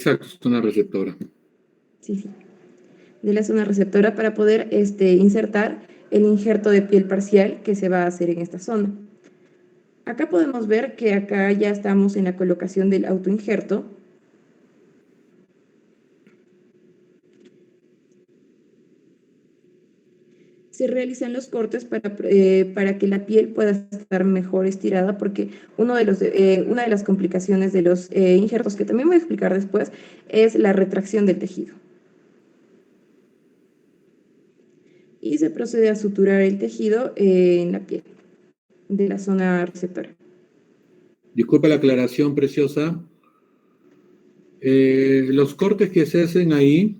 Exacto, zona receptora. Sí, sí. De la zona receptora para poder insertar el injerto de piel parcial que se va a hacer en esta zona. Acá podemos ver que acá ya estamos en la colocación del autoinjerto. Se realizan los cortes para que la piel pueda estar mejor estirada, porque una de las complicaciones de los injertos, que también voy a explicar después, es la retracción del tejido. Y se procede a suturar el tejido en la piel de la zona receptora. Disculpa la aclaración, preciosa. Los cortes que se hacen ahí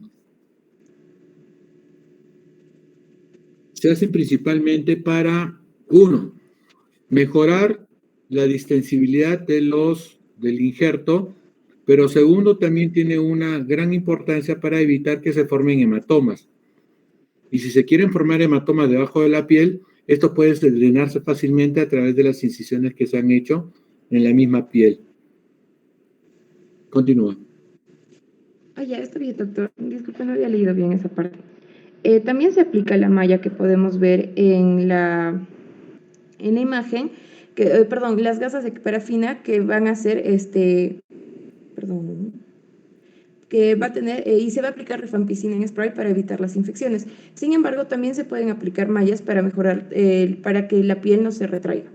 se hacen principalmente para, uno, mejorar la distensibilidad del injerto, pero segundo, también tiene una gran importancia para evitar que se formen hematomas. Y si se quieren formar hematomas debajo de la piel, esto puede drenarse fácilmente a través de las incisiones que se han hecho en la misma piel. Continúa. Ah, ya, está bien, doctor. Disculpe, no había leído bien esa parte. También se aplica la malla que podemos ver en la imagen, perdón, las gasas de parafina que van a ser, perdón, que va a tener, y se va a aplicar rifampicina en spray para evitar las infecciones. Sin embargo, también se pueden aplicar mallas para mejorar, para que la piel no se retraiga.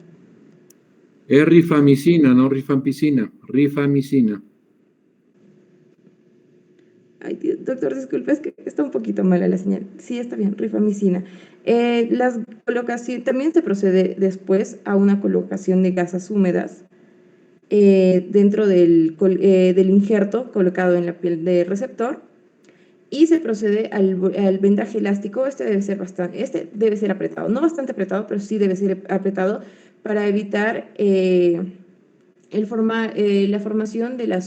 Es rifamicina, no rifampicina. Rifamicina. Ay, doctor, disculpe, es que está un poquito mala la señal. Sí, está bien, rifamicina. Las colocaciones, también se procede después a una colocación de gasas húmedas dentro del injerto colocado en la piel del receptor, y se procede al vendaje elástico. Este debe ser apretado, no bastante apretado, pero sí debe ser apretado para evitar la formación de la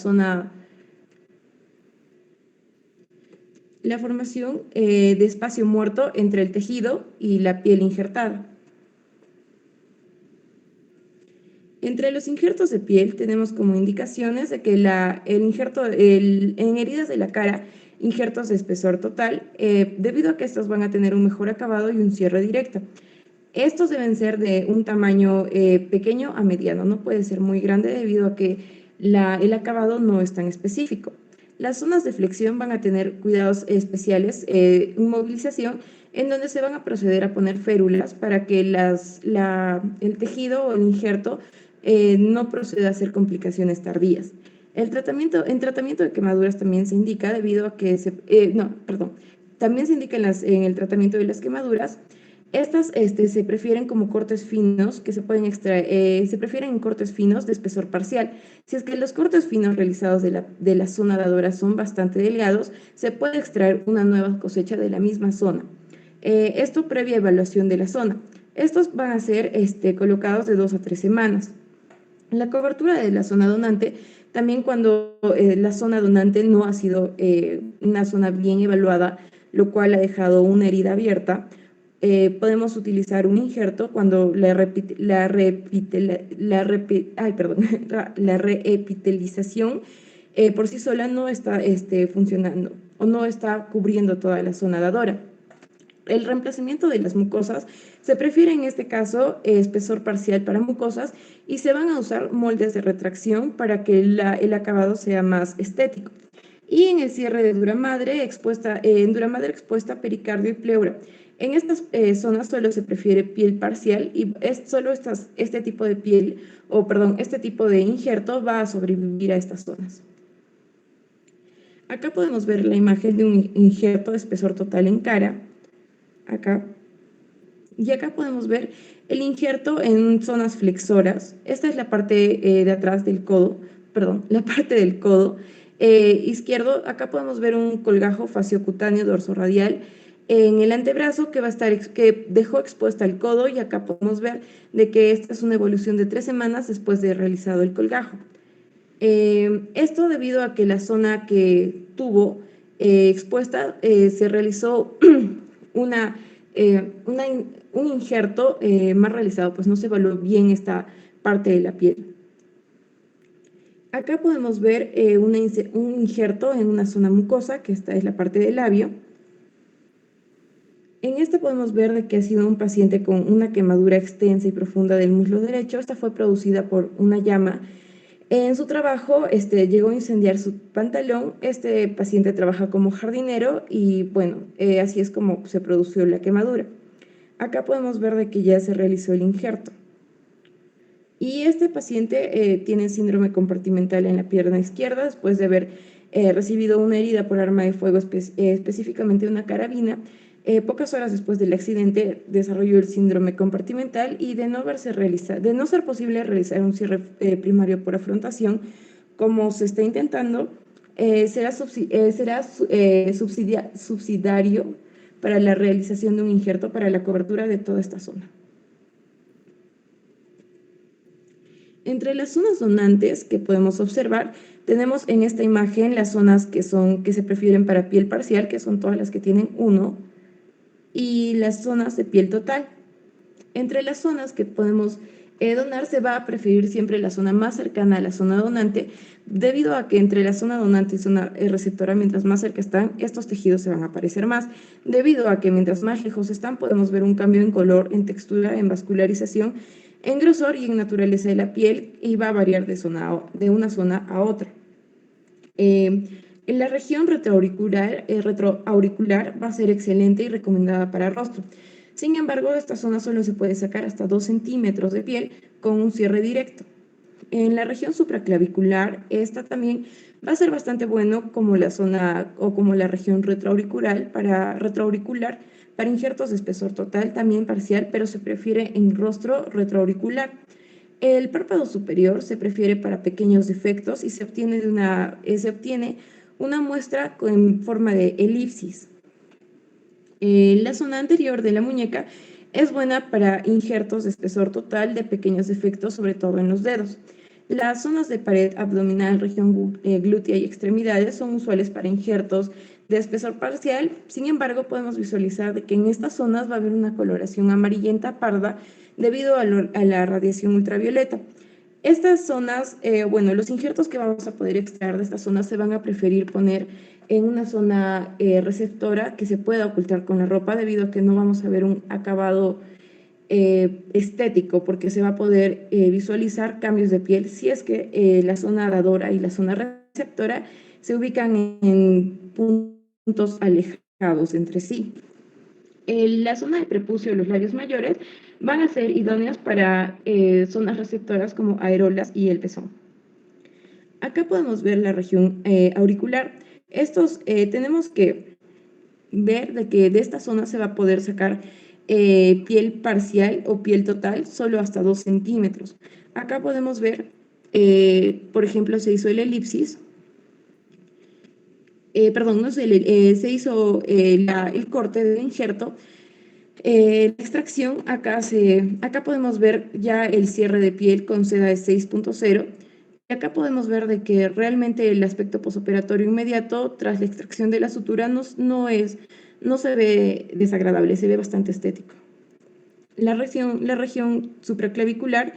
formación de espacio muerto entre el tejido y la piel injertada. Entre los injertos de piel tenemos como indicaciones de que en heridas de la cara, injertos de espesor total, debido a que estos van a tener un mejor acabado y un cierre directo. Estos deben ser de un tamaño pequeño a mediano, no puede ser muy grande debido a que el acabado no es tan específico. Las zonas de flexión van a tener cuidados especiales, inmovilización, en donde se van a proceder a poner férulas para que el tejido o el injerto no proceda a hacer complicaciones tardías. En tratamiento de quemaduras también se indica debido a que también se indica en el tratamiento de las quemaduras. Estas se prefieren como cortes finos que se pueden extraer, se prefieren en cortes finos de espesor parcial. Si es que los cortes finos realizados de la zona dadora son bastante delgados, se puede extraer una nueva cosecha de la misma zona. Esto previa evaluación de la zona. Estos van a ser colocados de 2 a 3 semanas. La cobertura de la zona donante, también cuando la zona donante no ha sido una zona bien evaluada, lo cual ha dejado una herida abierta, podemos utilizar un injerto cuando la reepitelización por sí sola no está funcionando o no está cubriendo toda la zona dadora. El reemplazamiento de las mucosas se prefiere en este caso espesor parcial para mucosas, y se van a usar moldes de retracción para que el acabado sea más estético. Y en el cierre de en duramadre expuesta, pericardio y pleura. En estas zonas solo se prefiere piel parcial, y solo este tipo de piel, este tipo de injerto va a sobrevivir a estas zonas. Acá podemos ver la imagen de un injerto de espesor total en cara. Acá. Y acá podemos ver el injerto en zonas flexoras. Esta es la parte de atrás del codo, perdón, la parte del codo izquierdo. Acá podemos ver un colgajo faciocutáneo dorsoradial en el antebrazo que dejó expuesta el codo, y acá podemos ver de que esta es una evolución de 3 semanas después de realizado el colgajo. Esto debido a que la zona que tuvo expuesta se realizó una, una, un injerto mal realizado, pues no se evaluó bien esta parte de la piel. Acá podemos ver un injerto en una zona mucosa, que esta es la parte del labio. En este podemos ver de que ha sido un paciente con una quemadura extensa y profunda del muslo derecho. Esta fue producida por una llama. En su trabajo, llegó a incendiar su pantalón. Este paciente trabaja como jardinero y bueno, así es como se produjo la quemadura. Acá podemos ver de que ya se realizó el injerto. Y este paciente tiene síndrome compartimental en la pierna izquierda después de haber recibido una herida por arma de fuego, específicamente una carabina. Pocas horas después del accidente desarrolló el síndrome compartimental y de de no ser posible realizar un cierre primario por afrontación, como se está intentando, será subsidiario para la realización de un injerto para la cobertura de toda esta zona. Entre las zonas donantes que podemos observar, tenemos en esta imagen las zonas que se prefieren para piel parcial, que son todas las que tienen 1, y las zonas de piel total. Entre las zonas que podemos donar, se va a preferir siempre la zona más cercana a la zona donante, debido a que entre la zona donante y zona receptora, mientras más cerca están, estos tejidos se van a parecer más, debido a que mientras más lejos están, podemos ver un cambio en color, en textura, en vascularización, en grosor y en naturaleza de la piel, y va a variar de una zona a otra. En la región retroauricular va a ser excelente y recomendada para rostro. Sin embargo, esta zona solo se puede sacar hasta 2 centímetros de piel con un cierre directo. En la región supraclavicular, esta también va a ser bastante bueno como la zona o como la región retroauricular para injertos de espesor total, también parcial, pero se prefiere en rostro retroauricular. El párpado superior se prefiere para pequeños defectos y se obtiene una muestra en forma de elipsis. La zona anterior de la muñeca es buena para injertos de espesor total de pequeños defectos, sobre todo en los dedos. Las zonas de pared abdominal, región glútea y extremidades son usuales para injertos de espesor parcial. Sin embargo, podemos visualizar que en estas zonas va a haber una coloración amarillenta parda debido a la radiación ultravioleta. Estas zonas, bueno, los injertos que vamos a poder extraer de estas zonas se van a preferir poner en una zona receptora que se pueda ocultar con la ropa, debido a que no vamos a ver un acabado estético, porque se va a poder visualizar cambios de piel si es que la zona dadora y la zona receptora se ubican en puntos alejados entre sí. La zona de prepucio y los labios mayores van a ser idóneos para zonas receptoras como areolas y el pezón. Acá podemos ver la región auricular. Tenemos que ver de que de esta zona se va a poder sacar piel parcial o piel total solo hasta 2 centímetros. Acá podemos ver, por ejemplo, se hizo el elipsis. Perdón, no se hizo el corte del injerto. La extracción, acá podemos ver ya el cierre de piel con seda de 6.0. Y acá podemos ver de que realmente el aspecto posoperatorio inmediato tras la extracción de la sutura no se ve desagradable, se ve bastante estético. La región supraclavicular,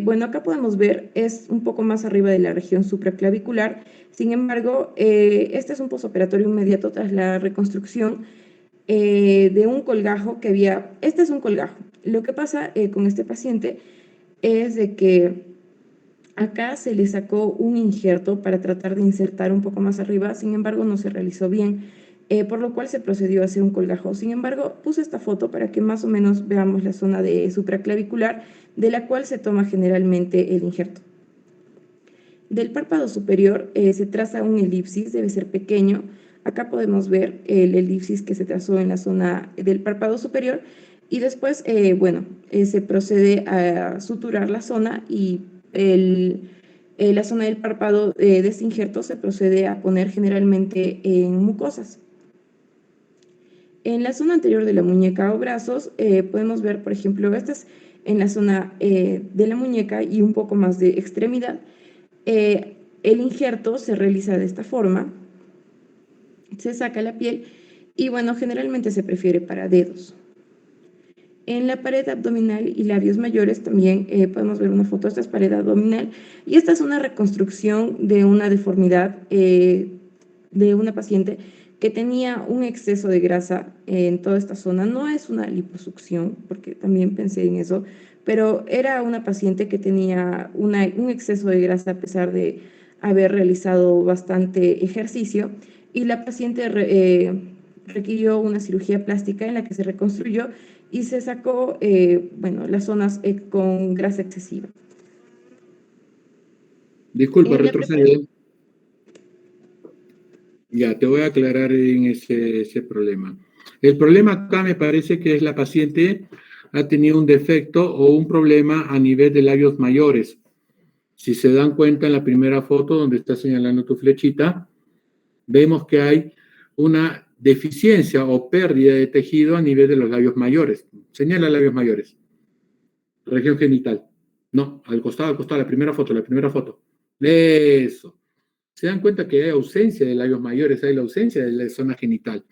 bueno, acá podemos ver, es un poco más arriba de la región supraclavicular. Sin embargo, este es un posoperatorio inmediato tras la reconstrucción de un colgajo que había. Este es un colgajo. Lo que pasa con este paciente es de que acá se le sacó un injerto para tratar de insertar un poco más arriba, sin embargo no se realizó bien, por lo cual se procedió a hacer un colgajo. Sin embargo, puse esta foto para que más o menos veamos la zona de supraclavicular, de la cual se toma generalmente el injerto. Del párpado superior se traza un elipsis, debe ser pequeño. Acá podemos ver el elipsis que se trazó en la zona del párpado superior y después, bueno, se procede a suturar la zona y la zona del párpado de este injerto se procede a poner generalmente en mucosas. En la zona anterior de la muñeca o brazos podemos ver, por ejemplo, esta es en la zona de la muñeca y un poco más de extremidad. El injerto se realiza de esta forma, se saca la piel y bueno, generalmente se prefiere para dedos. En la pared abdominal y labios mayores también podemos ver una foto. Esta es pared abdominal y esta es una reconstrucción de una deformidad de una paciente que tenía un exceso de grasa en toda esta zona. No es una liposucción, porque también pensé en eso, pero era una paciente que tenía un exceso de grasa a pesar de haber realizado bastante ejercicio y la paciente requirió una cirugía plástica en la que se reconstruyó y se sacó, bueno, las zonas con grasa excesiva. Disculpa, En la preparación. retrocede. Ya, te voy a aclarar en ese problema. El problema acá me parece que es la paciente ha tenido un defecto o un problema a nivel de labios mayores. Si se dan cuenta en la primera foto donde está señalando tu flechita, vemos que hay una deficiencia o pérdida de tejido a nivel de los labios mayores. Señala labios mayores. Región genital. No, al costado, la primera foto, la primera foto. Eso. Se dan cuenta que hay ausencia de labios mayores, hay la ausencia de la zona genital.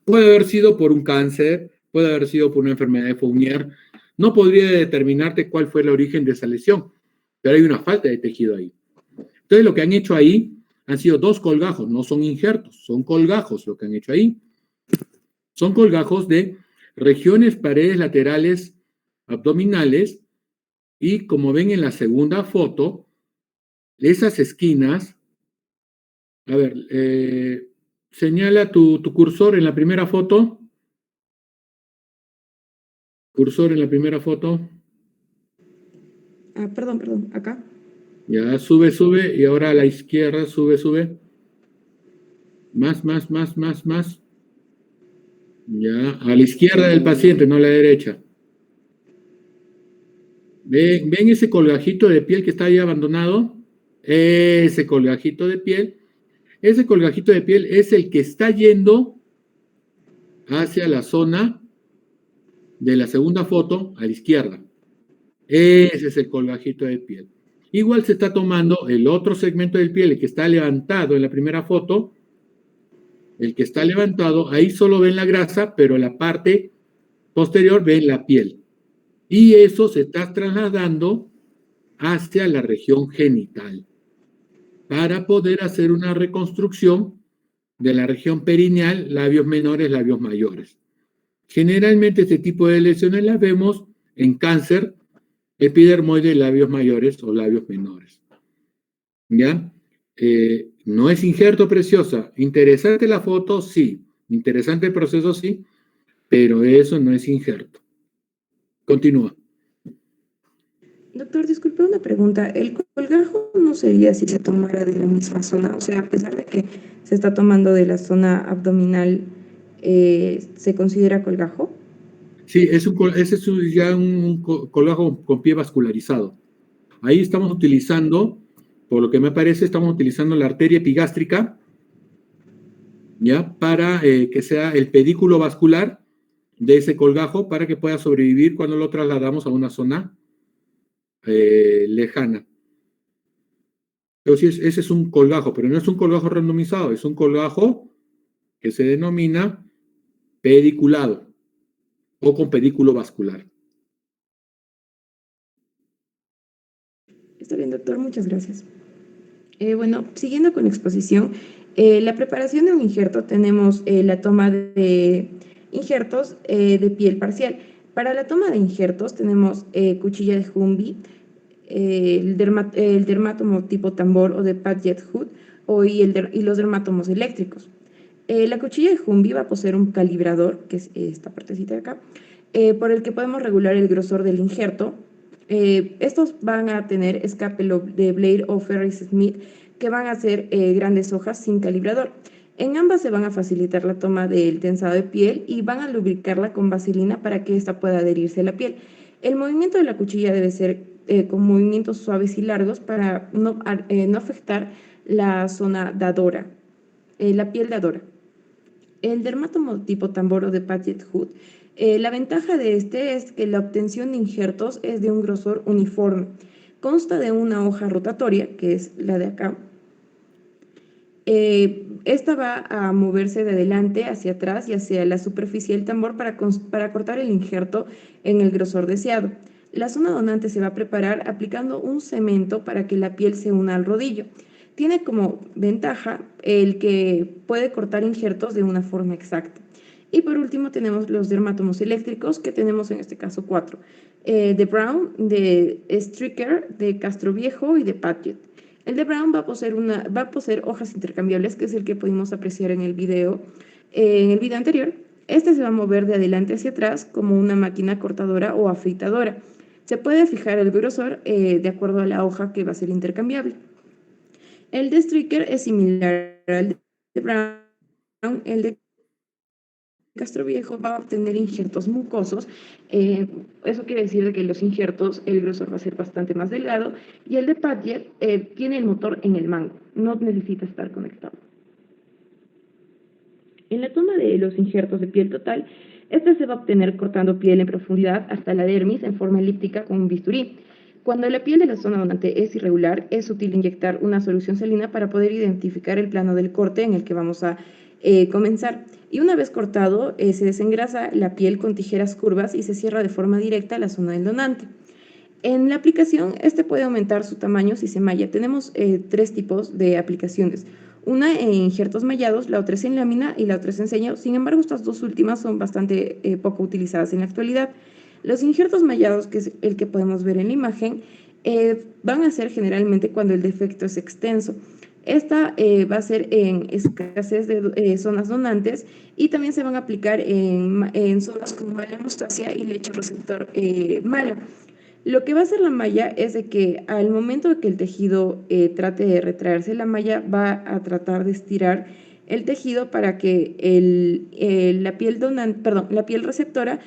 Puede haber sido por un cáncer, puede haber sido por una enfermedad de Fournier. No podría determinarte cuál fue el origen de esa lesión, pero hay una falta de tejido ahí. Entonces, lo que han hecho ahí han sido dos colgajos, no son injertos, son colgajos lo que han hecho ahí. Son colgajos de regiones, paredes laterales abdominales y como ven en la segunda foto, esas esquinas, a ver, señala tu cursor en la primera foto. Cursor en la primera foto. Perdón, acá. Ya, sube, y ahora a la izquierda, sube. Más. Ya, a la izquierda del paciente, no a la derecha. ¿Ven ese colgajito de piel que está ahí abandonado? Ese colgajito de piel. Ese colgajito de piel es el que está yendo hacia la zona de la segunda foto a la izquierda. Ese es el colgajito de piel. Igual se está tomando el otro segmento del piel, el que está levantado en la primera foto. El que está levantado, ahí solo ven la grasa, pero la parte posterior ven la piel. Y eso se está trasladando hacia la región genital para poder hacer una reconstrucción de la región perineal, labios menores, labios mayores. Generalmente este tipo de lesiones las vemos en cáncer epidermoide, labios mayores o labios menores. ¿Ya? No es injerto, preciosa. Interesante la foto, sí. Interesante el proceso, sí. Pero eso no es injerto. Continúa. Doctor, disculpe una pregunta. ¿El colgajo no sería si se tomara de la misma zona? O sea, a pesar de que se está tomando de la zona abdominal, ¿se considera colgajo? Sí, ese es ya un colgajo con pie vascularizado. Ahí estamos utilizando, por lo que me parece, estamos utilizando la arteria epigástrica, ¿ya? Para que sea el pedículo vascular de ese colgajo para que pueda sobrevivir cuando lo trasladamos a una zona lejana. Pero sí, ese es un colgajo, pero no es un colgajo randomizado, es un colgajo que se denomina pediculado o con pedículo vascular. Está bien, doctor, muchas gracias. Bueno, siguiendo con la exposición, la preparación de un injerto tenemos la toma de injertos de piel parcial. Para la toma de injertos tenemos cuchilla de Humby, el dermátomo tipo tambor o de Paget Hood y los dermátomos eléctricos. La cuchilla de Humby va a poseer un calibrador, que es esta partecita de acá, por el que podemos regular el grosor del injerto. Estos van a tener escape de Blair o Ferris Smith, que van a ser grandes hojas sin calibrador. En ambas se van a facilitar la toma del tensado de piel y van a lubricarla con vaselina para que ésta pueda adherirse a la piel. El movimiento de la cuchilla debe ser con movimientos suaves y largos para no afectar la zona dadora, la piel dadora. El dermátomo tipo tambor o de Paget Hood, la ventaja de este es que la obtención de injertos es de un grosor uniforme. Consta de una hoja rotatoria, que es la de acá, esta va a moverse de adelante hacia atrás y hacia la superficie del tambor para cortar el injerto en el grosor deseado. La zona donante se va a preparar aplicando un cemento para que la piel se una al rodillo. Tiene como ventaja el que puede cortar injertos de una forma exacta. Y por último tenemos los dermatomos eléctricos, que tenemos en este caso 4. De Brown, de Stricker, de Castro Viejo y de Paget. El de Brown va a poseer hojas intercambiables, que es el que pudimos apreciar en el video anterior. Este se va a mover de adelante hacia atrás como una máquina cortadora o afeitadora. Se puede fijar el grosor de acuerdo a la hoja que va a ser intercambiable. El de Stricker es similar al de Brown. El de Castro Viejo va a obtener injertos mucosos. Eso quiere decir que los injertos, el grosor va a ser bastante más delgado. Y el de Paget tiene el motor en el mango, no necesita estar conectado. En la toma de los injertos de piel total, este se va a obtener cortando piel en profundidad hasta la dermis en forma elíptica con un bisturí. Cuando la piel de la zona donante es irregular, es útil inyectar una solución salina para poder identificar el plano del corte en el que vamos a comenzar. Y una vez cortado, se desengrasa la piel con tijeras curvas y se cierra de forma directa la zona del donante. En la aplicación, este puede aumentar su tamaño si se malla. Tenemos 3 tipos de aplicaciones. Una en injertos mallados, la otra es en lámina y la otra es en sello. Sin embargo, estas dos últimas son bastante poco utilizadas en la actualidad. Los injertos mallados, que es el que podemos ver en la imagen, van a ser generalmente cuando el defecto es extenso. Esta va a ser en escasez de zonas donantes y también se van a aplicar en zonas como la hemostasia y lecho receptor malo. Lo que va a hacer la malla es de que al momento de que el tejido trate de retraerse, la malla va a tratar de estirar el tejido para que la piel receptora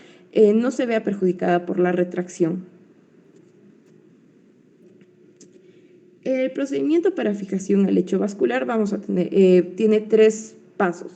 no se vea perjudicada por la retracción. El procedimiento para fijación al lecho vascular tiene 3 pasos,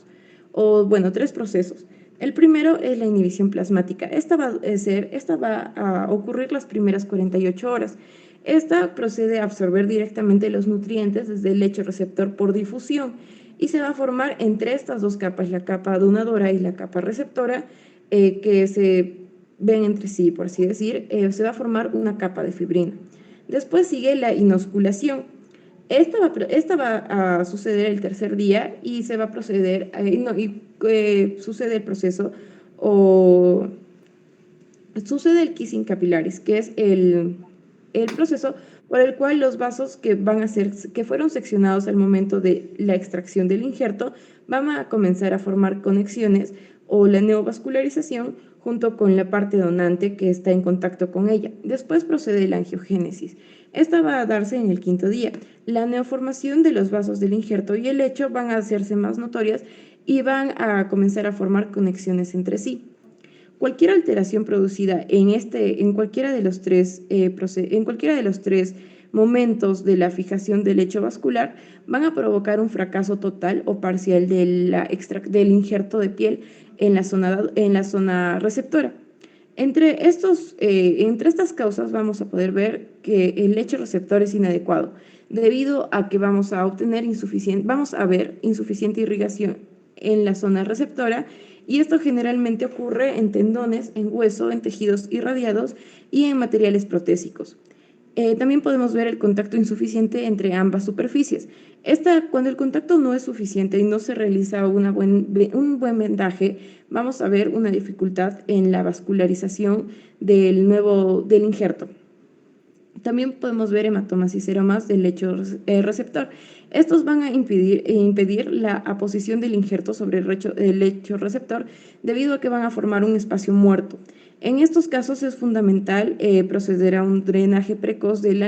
o bueno, 3 procesos. El primero es la inhibición plasmática. Esta va a ocurrir las primeras 48 horas. Esta procede a absorber directamente los nutrientes desde el lecho receptor por difusión y se va a formar entre estas 2 capas, la capa donadora y la capa receptora, que se ven entre sí, por así decir. Se va a formar una capa de fibrina. Después sigue la inosculación. Esta va a suceder el tercer día y se va a proceder, sucede el proceso o sucede el kissing capilaris, que es el proceso por el cual los vasos que fueron seccionados al momento de la extracción del injerto van a comenzar a formar conexiones o la neovascularización junto con la parte donante que está en contacto con ella. Después procede la angiogénesis. Esta va a darse en el 5.º día. La neoformación de los vasos del injerto y el lecho van a hacerse más notorias y van a comenzar a formar conexiones entre sí. Cualquier alteración producida en cualquiera de los tres momentos de la fijación del lecho vascular van a provocar un fracaso total o parcial del injerto de piel en la zona receptora. Entre estas causas vamos a poder ver que el lecho receptor es inadecuado, debido a que vamos a ver insuficiente irrigación en la zona receptora, y esto generalmente ocurre en tendones, en hueso, en tejidos irradiados y en materiales protésicos. También podemos ver el contacto insuficiente entre ambas superficies. Cuando el contacto no es suficiente y no se realiza un buen vendaje, vamos a ver una dificultad en la vascularización del injerto. También podemos ver hematomas y seromas del lecho receptor. Estos van a impedir la aposición del injerto sobre el lecho receptor debido a que van a formar un espacio muerto. En estos casos es fundamental proceder a un drenaje precoz del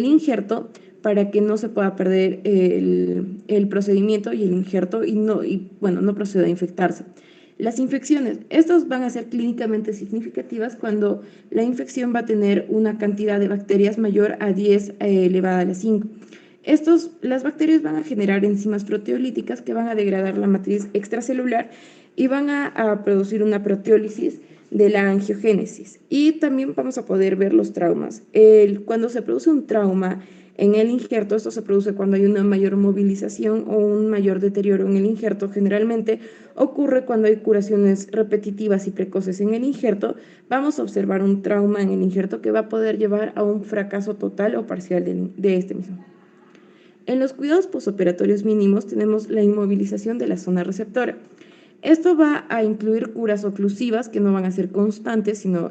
injerto para que no se pueda perder el procedimiento y el injerto y no proceda a infectarse. Las infecciones, estas van a ser clínicamente significativas cuando la infección va a tener una cantidad de bacterias mayor a 10 elevada a la 5. Las bacterias van a generar enzimas proteolíticas que van a degradar la matriz extracelular y van a producir una proteólisis de la angiogénesis. Y también vamos a poder ver los traumas. Cuando se produce un trauma en el injerto. Esto se produce cuando hay una mayor movilización o un mayor deterioro en el injerto. Generalmente ocurre cuando hay curaciones repetitivas y precoces en el injerto. Vamos a observar un trauma en el injerto que va a poder llevar a un fracaso total o parcial de este mismo. En los cuidados posoperatorios mínimos tenemos la inmovilización de la zona receptora. Esto va a incluir curas oclusivas que no van a ser constantes, sino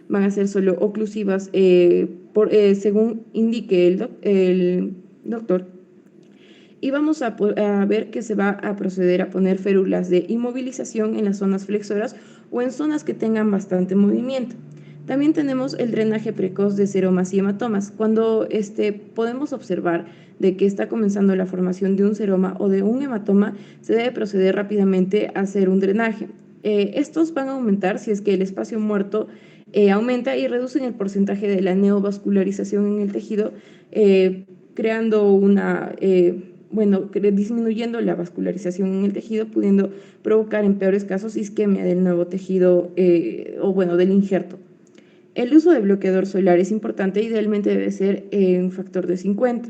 van a ser solo oclusivas según indique el doctor. Y vamos a ver que se va a proceder a poner férulas de inmovilización en las zonas flexoras o en zonas que tengan bastante movimiento. También tenemos el drenaje precoz de seromas y hematomas. Cuando podemos observar de que está comenzando la formación de un seroma o de un hematoma, se debe proceder rápidamente a hacer un drenaje. Estos van a aumentar si es que el espacio muerto aumenta y reducen el porcentaje de la neovascularización en el tejido, creando disminuyendo la vascularización en el tejido, pudiendo provocar en peores casos isquemia del nuevo tejido del injerto. El uso de bloqueador solar es importante, idealmente debe ser un factor de 50.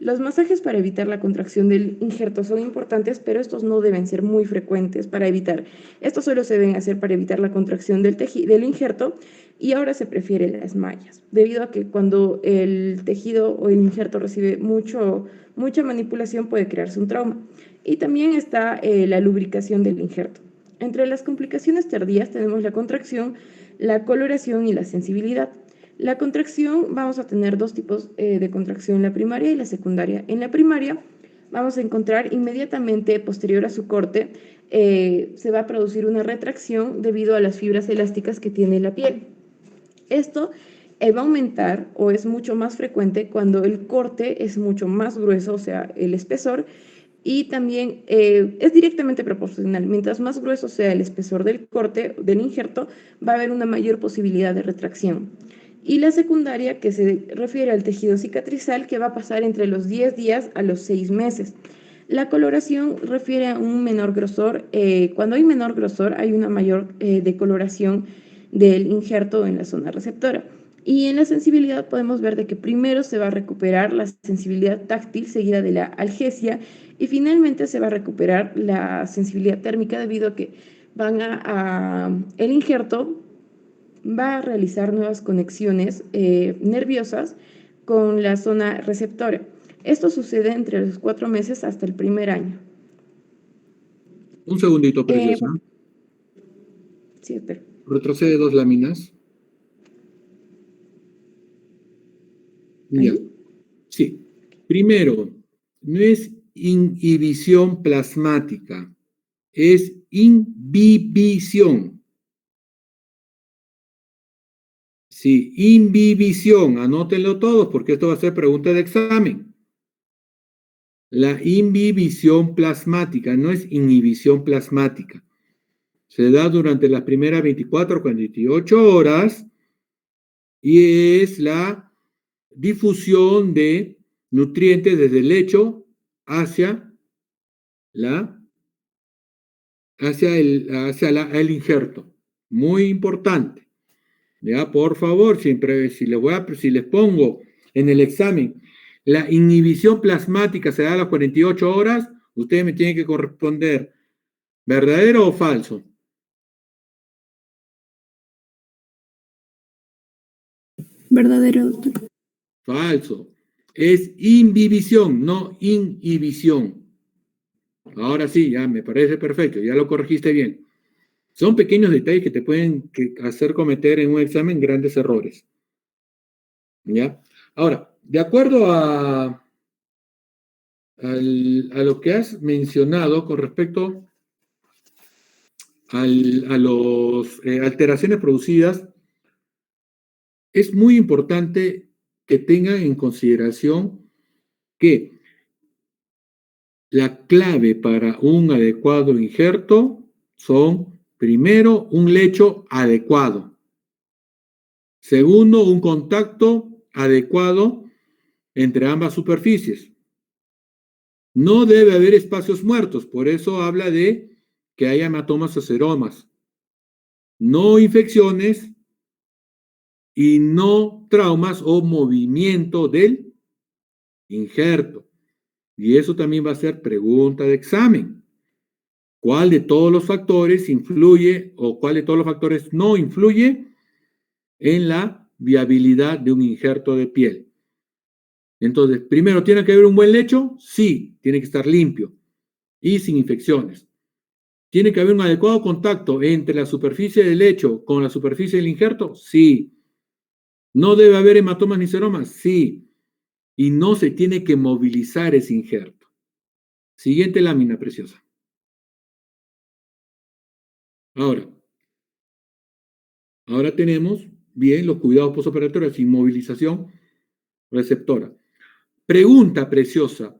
Los masajes para evitar la contracción del injerto son importantes, pero estos no deben ser muy frecuentes para evitar. Estos solo se deben hacer para evitar la contracción del injerto, y ahora se prefieren las mallas, debido a que cuando el tejido o el injerto recibe mucha manipulación puede crearse un trauma. Y también está la lubricación del injerto. Entre las complicaciones tardías tenemos la contracción, la coloración y la sensibilidad. La contracción, vamos a tener dos tipos de contracción, la primaria y la secundaria. En la primaria vamos a encontrar inmediatamente posterior a su corte, se va a producir una retracción debido a las fibras elásticas que tiene la piel. Esto va a aumentar o es mucho más frecuente cuando el corte es mucho más grueso, o sea, el espesor, y también es directamente proporcional. Mientras más grueso sea el espesor del corte, del injerto, va a haber una mayor posibilidad de retracción. Y la secundaria, que se refiere al tejido cicatrizal, que va a pasar entre los 10 días a los 6 meses. La coloración refiere a un menor grosor. Cuando hay menor grosor, hay una mayor decoloración del injerto en la zona receptora. Y en la sensibilidad podemos ver de que primero se va a recuperar la sensibilidad táctil seguida de la algesia, y finalmente se va a recuperar la sensibilidad térmica debido a que el injerto va a realizar nuevas conexiones nerviosas con la zona receptora. Esto sucede entre los 4 meses hasta el primer año. Un segundito, preciosa. Sí, espero. Retrocede 2 láminas. Ya. Sí. Primero, no es inhibición plasmática, es inhibición. Sí, inhibición, anótenlo todos porque esto va a ser pregunta de examen. La inhibición plasmática no es inhibición plasmática. Se da durante las primeras 24 o 48 horas y es la difusión de nutrientes desde el lecho hacia el injerto. Muy importante. Ya, por favor, siempre si les pongo en el examen la inhibición plasmática se da a las 48 horas, ustedes me tienen que corresponder ¿verdadero o falso? Verdadero, doctor. Falso. Es inhibición, no inhibición. Ahora sí, ya me parece perfecto, ya lo corregiste bien. Son pequeños detalles que te pueden hacer cometer en un examen grandes errores. ¿Ya? Ahora, de acuerdo a lo que has mencionado con respecto a las alteraciones producidas, es muy importante que tengan en consideración que la clave para un adecuado injerto son, primero, un lecho adecuado. Segundo, un contacto adecuado entre ambas superficies. No debe haber espacios muertos, por eso habla de que haya hematomas o seromas. No infecciones y no traumas o movimiento del injerto. Y eso también va a ser pregunta de examen. ¿Cuál de todos los factores influye o cuál de todos los factores no influye en la viabilidad de un injerto de piel? Entonces, primero, ¿tiene que haber un buen lecho? Sí, tiene que estar limpio y sin infecciones. ¿Tiene que haber un adecuado contacto entre la superficie del lecho con la superficie del injerto? Sí. ¿No debe haber hematomas ni seromas? Sí. Y no se tiene que movilizar ese injerto. Siguiente lámina, preciosa. Ahora tenemos bien los cuidados postoperatorios, inmovilización receptora. Pregunta, preciosa.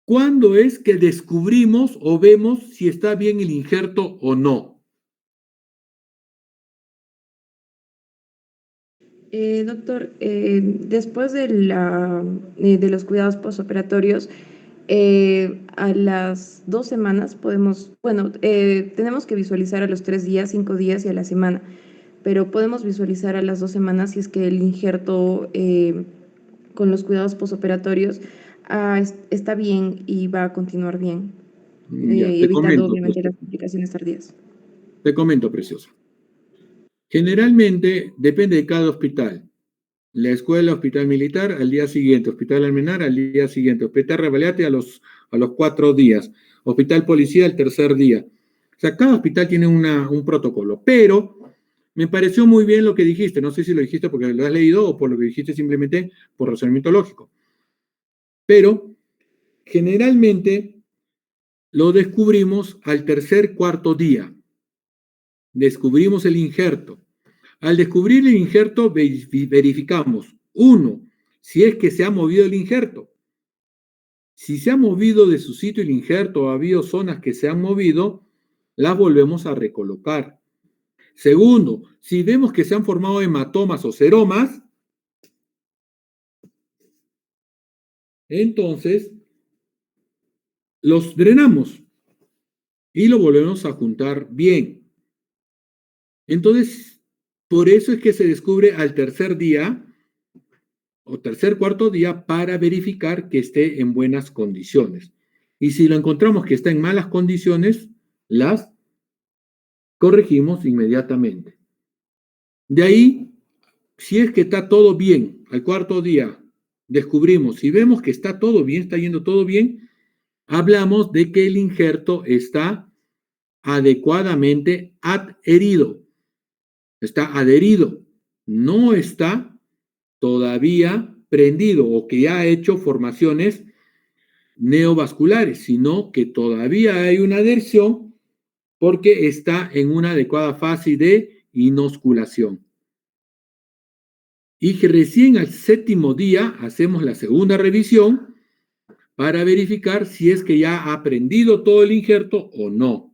¿Cuándo es que descubrimos o vemos si está bien el injerto o no? Doctor, después de los cuidados postoperatorios, a las 2 semanas tenemos que visualizar a los 3 días, 5 días y a la semana, pero podemos visualizar a las 2 semanas si es que el injerto con los cuidados postoperatorios está bien y va a continuar bien, Ya, te evitando comento, obviamente las complicaciones tardías. preciosa. Generalmente depende de cada hospital. La escuela, hospital militar, al día siguiente. Hospital Almenar, al día siguiente. Hospital Revalate, a los 4 días. Hospital Policía, el tercer día. O sea, cada hospital tiene un protocolo. Pero me pareció muy bien lo que dijiste. No sé si lo dijiste porque lo has leído o por lo que dijiste simplemente por razonamiento lógico. Pero generalmente lo descubrimos al tercer, cuarto día. Descubrimos el injerto. Al descubrir el injerto, verificamos, uno, si es que se ha movido el injerto. Si se ha movido de su sitio el injerto o ha habido zonas que se han movido, las volvemos a recolocar. Segundo, si vemos que se han formado hematomas o seromas, entonces los drenamos y lo volvemos a juntar bien. Entonces, por eso es que se descubre al tercer día o tercer, cuarto día para verificar que esté en buenas condiciones. Y si lo encontramos que está en malas condiciones, las corregimos inmediatamente. De ahí, si es que está todo bien, al cuarto día descubrimos, si vemos que está todo bien, está yendo todo bien, hablamos de que el injerto está adecuadamente adherido. Está adherido, no está todavía prendido o que ya ha hecho formaciones neovasculares, sino que todavía hay una adhesión porque está en una adecuada fase de inosculación. Y que recién al séptimo día hacemos la segunda revisión para verificar si es que ya ha prendido todo el injerto o no.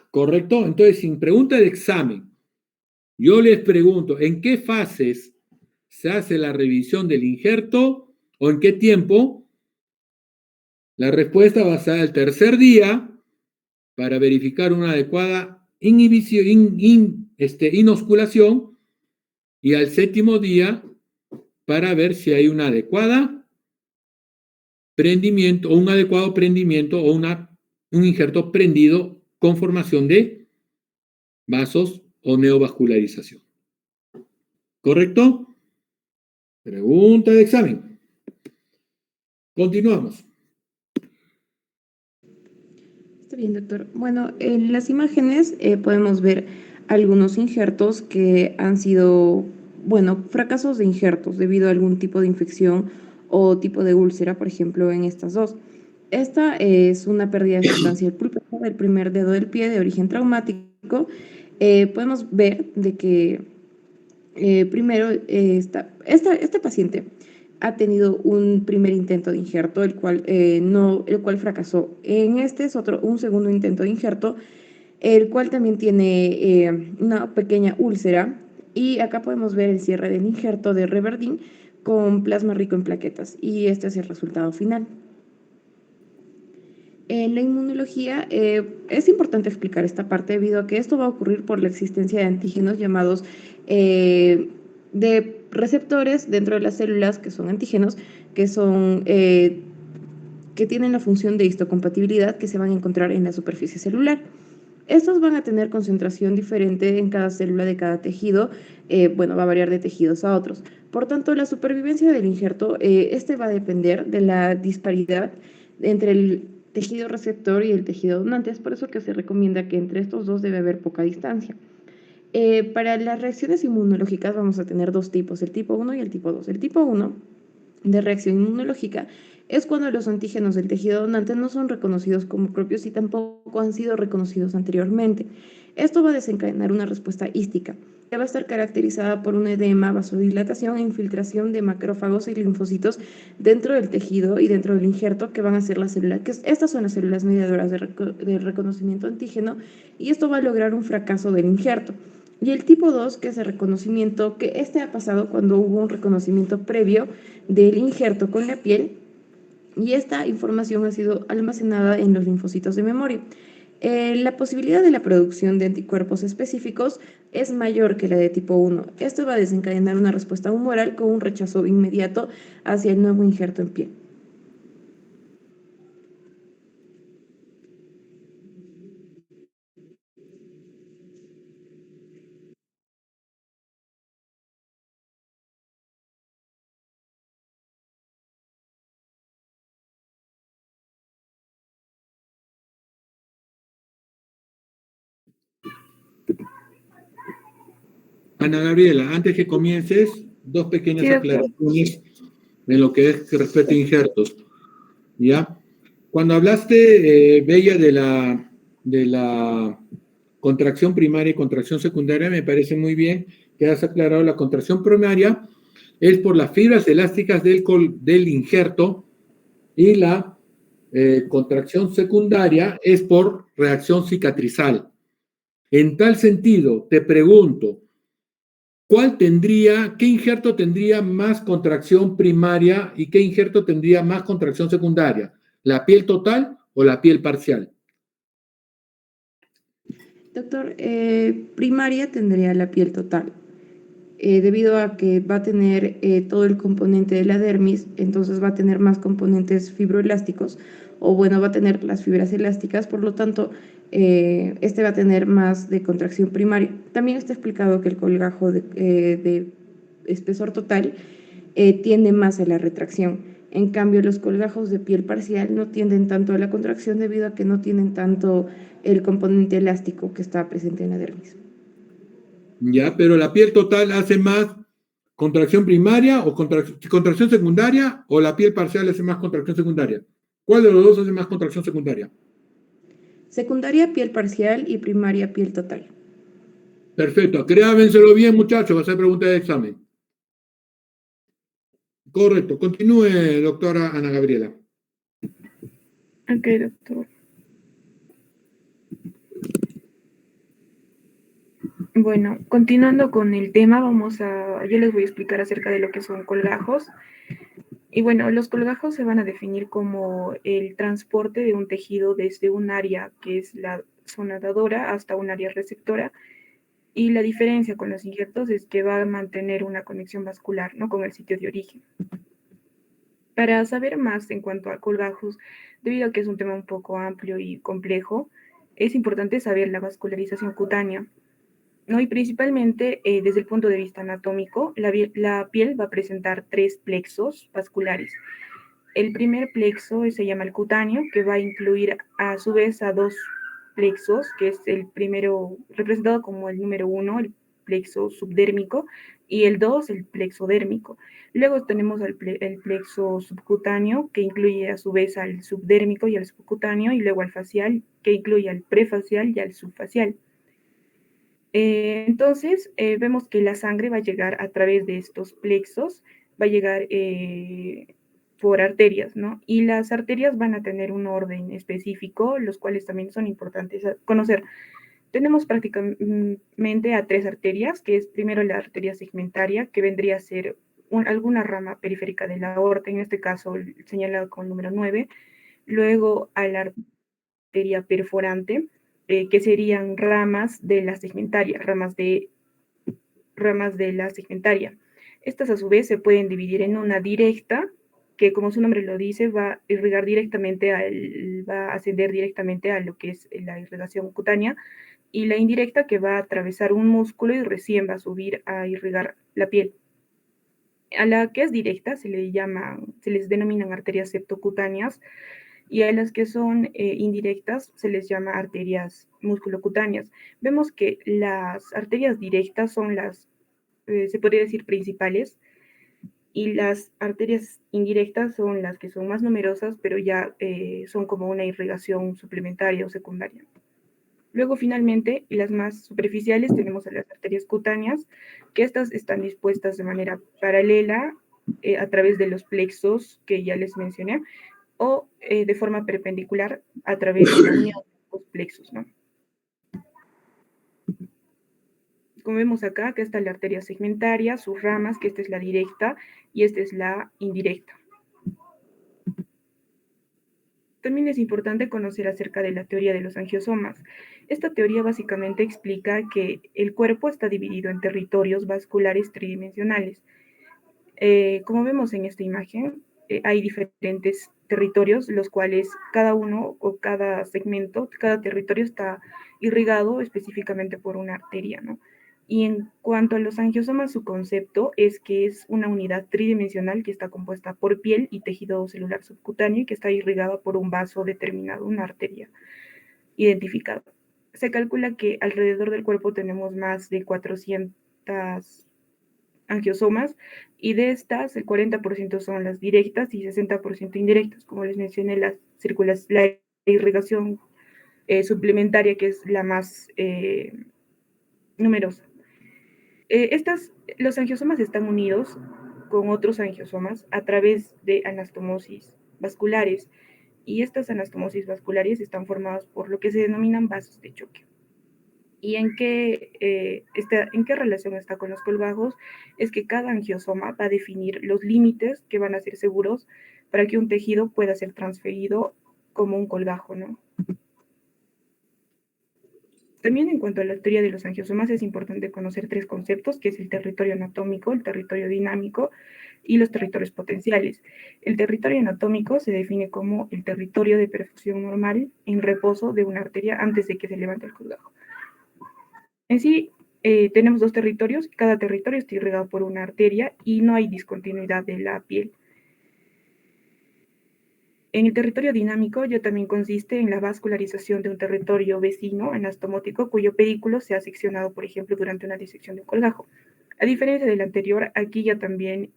¿Correcto? Entonces, sin pregunta de examen, yo les pregunto, ¿en qué fases se hace la revisión del injerto o en qué tiempo? La respuesta va a ser al tercer día para verificar una adecuada inosculación y al séptimo día para ver si hay una adecuada prendimiento o un adecuado prendimiento o un injerto prendido con formación de vasos o neovascularización. ¿Correcto? Pregunta de examen. Continuamos. Está bien, doctor. Bueno, en las imágenes podemos ver algunos injertos que han sido, fracasos de injertos debido a algún tipo de infección o tipo de úlcera, por ejemplo, en estas dos. Esta es una pérdida de sustancia del pulpo del primer dedo del pie de origen traumático. Podemos ver de que primero esta paciente ha tenido un primer intento de injerto, el cual fracasó. En este es un segundo intento de injerto, el cual también tiene una pequeña úlcera. Y acá podemos ver el cierre del injerto de Reverdin con plasma rico en plaquetas. Y este es el resultado final. En la inmunología es importante explicar esta parte debido a que esto va a ocurrir por la existencia de antígenos llamados receptores dentro de las células que son antígenos, que son que tienen la función de histocompatibilidad que se van a encontrar en la superficie celular. Estos van a tener concentración diferente en cada célula de cada tejido, bueno, va a variar de tejidos a otros. Por tanto, la supervivencia del injerto, va a depender de la disparidad entre el tejido receptor y el tejido donante. Es por eso que se recomienda que entre estos dos debe haber poca distancia. Para las reacciones inmunológicas vamos a tener dos tipos, el tipo 1 y el tipo 2. El tipo 1 de reacción inmunológica es cuando los antígenos del tejido donante no son reconocidos como propios y tampoco han sido reconocidos anteriormente. Esto va a desencadenar una respuesta hística, que va a estar caracterizada por un edema, vasodilatación e infiltración de macrófagos y linfocitos dentro del tejido y dentro del injerto, que van a ser las células, estas son las células mediadoras de reconocimiento antígeno, y esto va a lograr un fracaso del injerto. Y el tipo 2, que es el reconocimiento, que ha pasado cuando hubo un reconocimiento previo del injerto con la piel, y esta información ha sido almacenada en los linfocitos de memoria. La posibilidad de la producción de anticuerpos específicos es mayor que la de tipo 1. Esto va a desencadenar una respuesta humoral con un rechazo inmediato hacia el nuevo injerto en piel. Ana Gabriela, antes que comiences, dos pequeñas Sí, doctor. aclaraciones en lo que es que respecta a injertos. ¿Ya? Cuando hablaste, Bella, de la contracción primaria y contracción secundaria, me parece muy bien que has aclarado. La contracción primaria es por las fibras elásticas del injerto, y la contracción secundaria es por reacción cicatrizal. En tal sentido, te pregunto, ¿qué injerto tendría más contracción primaria y qué injerto tendría más contracción secundaria? ¿La piel total o la piel parcial? Doctor, primaria tendría la piel total, debido a que va a tener todo el componente de la dermis, entonces va a tener más componentes fibroelásticos, o bueno, va a tener las fibras elásticas, por lo tanto, va a tener más de contracción primaria. También está explicado que el colgajo de espesor total tiende más a la retracción. En cambio, los colgajos de piel parcial no tienden tanto a la contracción debido a que no tienen tanto el componente elástico que está presente en la dermis. Ya, pero la piel total hace más contracción primaria o contracción secundaria, o la piel parcial hace más contracción secundaria. ¿Cuál de los dos hace más contracción secundaria? Secundaria, piel parcial, y primaria, piel total. Perfecto, créamenselo bien, muchachos, va a ser pregunta de examen. Correcto, continúe, doctora Ana Gabriela. Ok, doctor. Bueno, continuando con el tema, yo les voy a explicar acerca de lo que son colgajos. Y bueno, los colgajos se van a definir como el transporte de un tejido desde un área que es la zona dadora hasta un área receptora. Y la diferencia con los injertos es que va a mantener una conexión vascular, ¿no?, con el sitio de origen. Para saber más en cuanto a colgajos, debido a que es un tema un poco amplio y complejo, es importante saber la vascularización cutánea, ¿no? Y principalmente desde el punto de vista anatómico, la piel va a presentar 3 plexos vasculares. El primer plexo se llama el cutáneo, que va a incluir a su vez a 2 plexos, que es el primero representado como el número 1, el plexo subdérmico, y el 2, el plexo dérmico. Luego tenemos el plexo subcutáneo, que incluye a su vez al subdérmico y al subcutáneo, y luego al facial, que incluye al prefacial y al subfacial. Entonces, vemos que la sangre va a llegar a través de estos plexos, va a llegar por arterias, ¿no? Y las arterias van a tener un orden específico, los cuales también son importantes conocer. Tenemos prácticamente a 3 arterias, que es primero la arteria segmentaria, que vendría a ser alguna rama periférica de la aorta, en este caso señalado con el número 9, luego a la arteria perforante, que serían ramas de la segmentaria, ramas de la segmentaria. Estas a su vez se pueden dividir en una directa, que como su nombre lo dice, va a irrigar directamente va a ascender directamente a lo que es la irrigación cutánea, y la indirecta, que va a atravesar un músculo y recién va a subir a irrigar la piel. A la que es directa se les denominan arterias septocutáneas, y a las que son indirectas se les llama arterias musculocutáneas. Vemos que las arterias directas son las, se podría decir, principales, y las arterias indirectas son las que son más numerosas, pero ya son como una irrigación suplementaria o secundaria. Luego, finalmente, las más superficiales tenemos a las arterias cutáneas, que estas están dispuestas de manera paralela a través de los plexos que ya les mencioné, o de forma perpendicular a través de la unión de los plexos, ¿no? Como vemos acá, que está la arteria segmentaria, sus ramas, que esta es la directa y esta es la indirecta. También es importante conocer acerca de la teoría de los angiosomas. Esta teoría básicamente explica que el cuerpo está dividido en territorios vasculares tridimensionales. Como vemos en esta imagen, hay diferentes territorios, los cuales cada uno o cada segmento, cada territorio está irrigado específicamente por una arteria, ¿no? Y en cuanto a los angiosomas, su concepto es que es una unidad tridimensional que está compuesta por piel y tejido celular subcutáneo y que está irrigada por un vaso determinado, una arteria identificada. Se calcula que alrededor del cuerpo tenemos más de 400 angiosomas, y de estas el 40% son las directas y 60% indirectas. Como les mencioné, la irrigación suplementaria, que es la más numerosa. Los angiosomas están unidos con otros angiosomas a través de anastomosis vasculares, y estas anastomosis vasculares están formadas por lo que se denominan vasos de choque. ¿Y en qué relación está con los colgajos? Es que cada angiosoma va a definir los límites que van a ser seguros para que un tejido pueda ser transferido como un colgajo, ¿no? También, en cuanto a la teoría de los angiosomas, es importante conocer tres conceptos, que es el territorio anatómico, el territorio dinámico y los territorios potenciales. El territorio anatómico se define como el territorio de perfusión normal en reposo de una arteria antes de que se levante el colgajo. En sí, tenemos dos territorios, cada territorio está irrigado por una arteria y no hay discontinuidad de la piel. En el territorio dinámico ya también consiste en la vascularización de un territorio vecino anastomótico cuyo pedículo se ha seccionado, por ejemplo, durante una disección de un colgajo. A diferencia del anterior, aquí ya también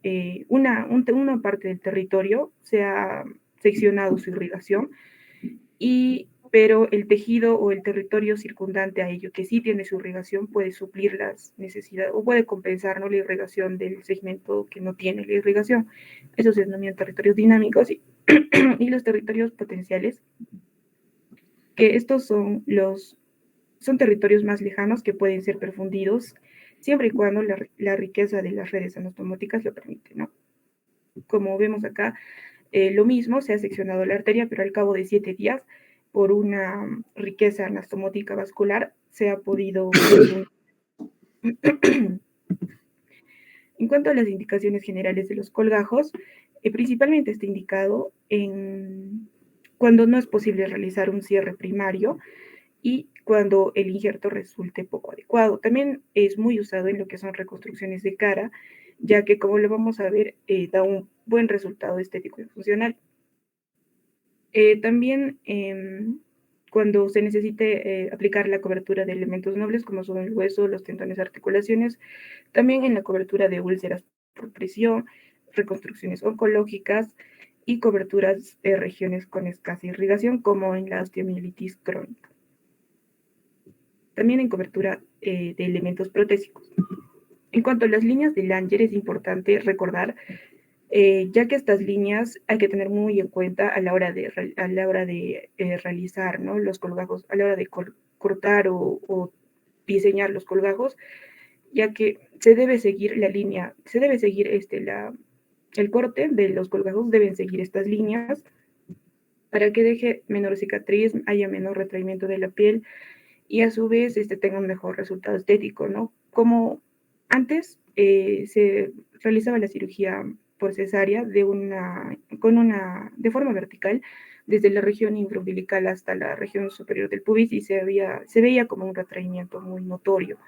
una parte del territorio se ha seccionado su irrigación, pero el tejido o el territorio circundante a ello, que sí tiene su irrigación, puede suplir las necesidades o puede compensar, ¿no?, la irrigación del segmento que no tiene la irrigación. Eso se denominan territorios dinámicos y los territorios potenciales, que estos son territorios más lejanos que pueden ser perfundidos siempre y cuando la riqueza de las redes anastomóticas lo permite, ¿no? Como vemos acá, lo mismo, se ha seccionado la arteria, pero al cabo de 7 días, por una riqueza anastomótica vascular, se ha podido perfundir. En cuanto a las indicaciones generales de los colgajos, principalmente está indicado cuando no es posible realizar un cierre primario y cuando el injerto resulte poco adecuado. También es muy usado en lo que son reconstrucciones de cara, ya que, como lo vamos a ver, da un buen resultado estético y funcional. También cuando se necesite aplicar la cobertura de elementos nobles, como son el hueso, los tendones, articulaciones, también en la cobertura de úlceras por presión, reconstrucciones oncológicas y coberturas de regiones con escasa irrigación, como en la osteomielitis crónica. También en cobertura de elementos protésicos. En cuanto a las líneas de Langer, es importante recordar, ya que estas líneas hay que tener muy en cuenta a la hora de realizar, ¿no?, los colgajos, a la hora de cortar o diseñar los colgajos, ya que se debe seguir la línea, el corte de los colgajos deben seguir estas líneas para que deje menor cicatriz, haya menor retraimiento de la piel y a su vez tenga un mejor resultado estético, ¿no? Como Antes se realizaba la cirugía por cesárea de forma vertical desde la región infraumbilical hasta la región superior del pubis y se veía como un retraimiento muy notorio.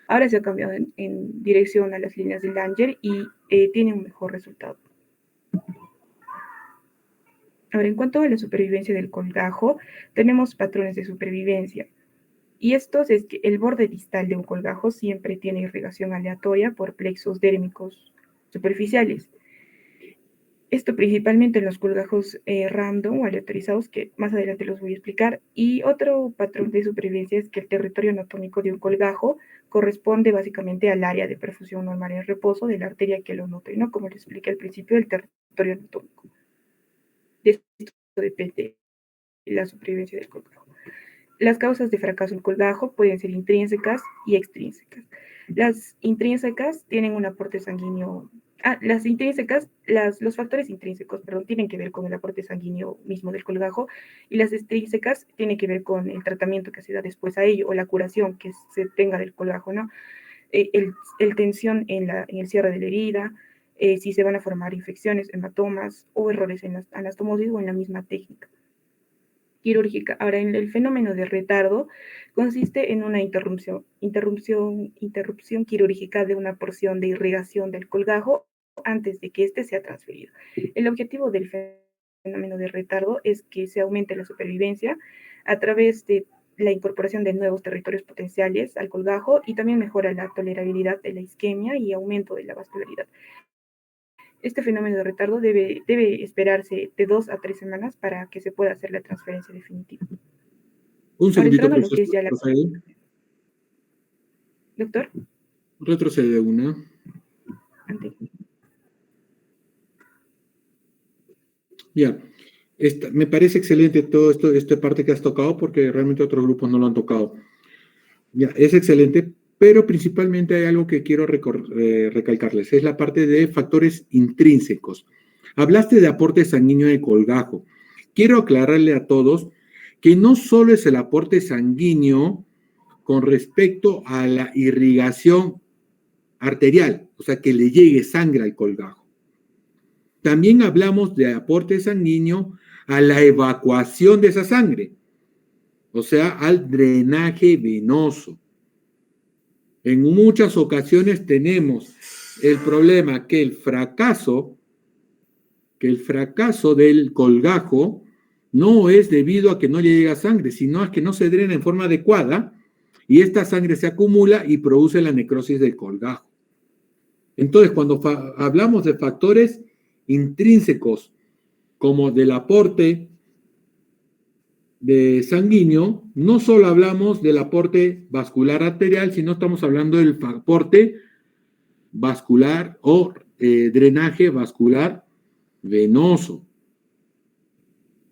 Ahora se ha cambiado en dirección a las líneas de Langer y tiene un mejor resultado. Ahora, en cuanto a la supervivencia del colgajo, tenemos patrones de supervivencia. Y estos es que el borde distal de un colgajo siempre tiene irrigación aleatoria por plexos dérmicos superficiales. Esto principalmente en los colgajos random o aleatorizados, que más adelante los voy a explicar. Y otro patrón de supervivencia es que el territorio anatómico de un colgajo corresponde básicamente al área de perfusión normal en reposo de la arteria que lo nutre, ¿no? Como les expliqué al principio, el territorio anatómico. De esto depende la supervivencia del colgajo. Las causas de fracaso del colgajo pueden ser intrínsecas y extrínsecas. Las intrínsecas tienen un aporte sanguíneo. Los factores intrínsecos, tienen que ver con el aporte sanguíneo mismo del colgajo, y las extrínsecas tienen que ver con el tratamiento que se da después a ello o la curación que se tenga del colgajo, ¿no? El tensión en el cierre de la herida, si se van a formar infecciones, hematomas o errores en la anastomosis o en la misma técnica quirúrgica. Ahora, en el fenómeno de retardo consiste en una interrupción quirúrgica de una porción de irrigación del colgajo antes de que éste sea transferido. El objetivo del fenómeno de retardo es que se aumente la supervivencia a través de la incorporación de nuevos territorios potenciales al colgajo y también mejora la tolerabilidad de la isquemia y aumento de la vascularidad. Este fenómeno de retardo debe esperarse de 2 a 3 semanas para que se pueda hacer la transferencia definitiva. Un segundito, ahora, profesor. ya Doctor. Retrocede una. Ya. Me parece excelente todo esto, esta parte que has tocado, porque realmente otros grupos no lo han tocado. Ya, es excelente, pero principalmente hay algo que quiero recalcarles, es la parte de factores intrínsecos. Hablaste de aporte sanguíneo de colgajo. Quiero aclararle a todos que no solo es el aporte sanguíneo con respecto a la irrigación arterial, o sea, que le llegue sangre al colgajo. También hablamos de aporte sanguíneo a la evacuación de esa sangre, o sea, al drenaje venoso. En muchas ocasiones tenemos el problema que el fracaso del colgajo no es debido a que no le llega sangre, sino a que no se drena en forma adecuada y esta sangre se acumula y produce la necrosis del colgajo. Entonces, cuando hablamos de factores intrínsecos como del aporte de sanguíneo, no solo hablamos del aporte vascular arterial, sino estamos hablando del aporte vascular o drenaje vascular venoso.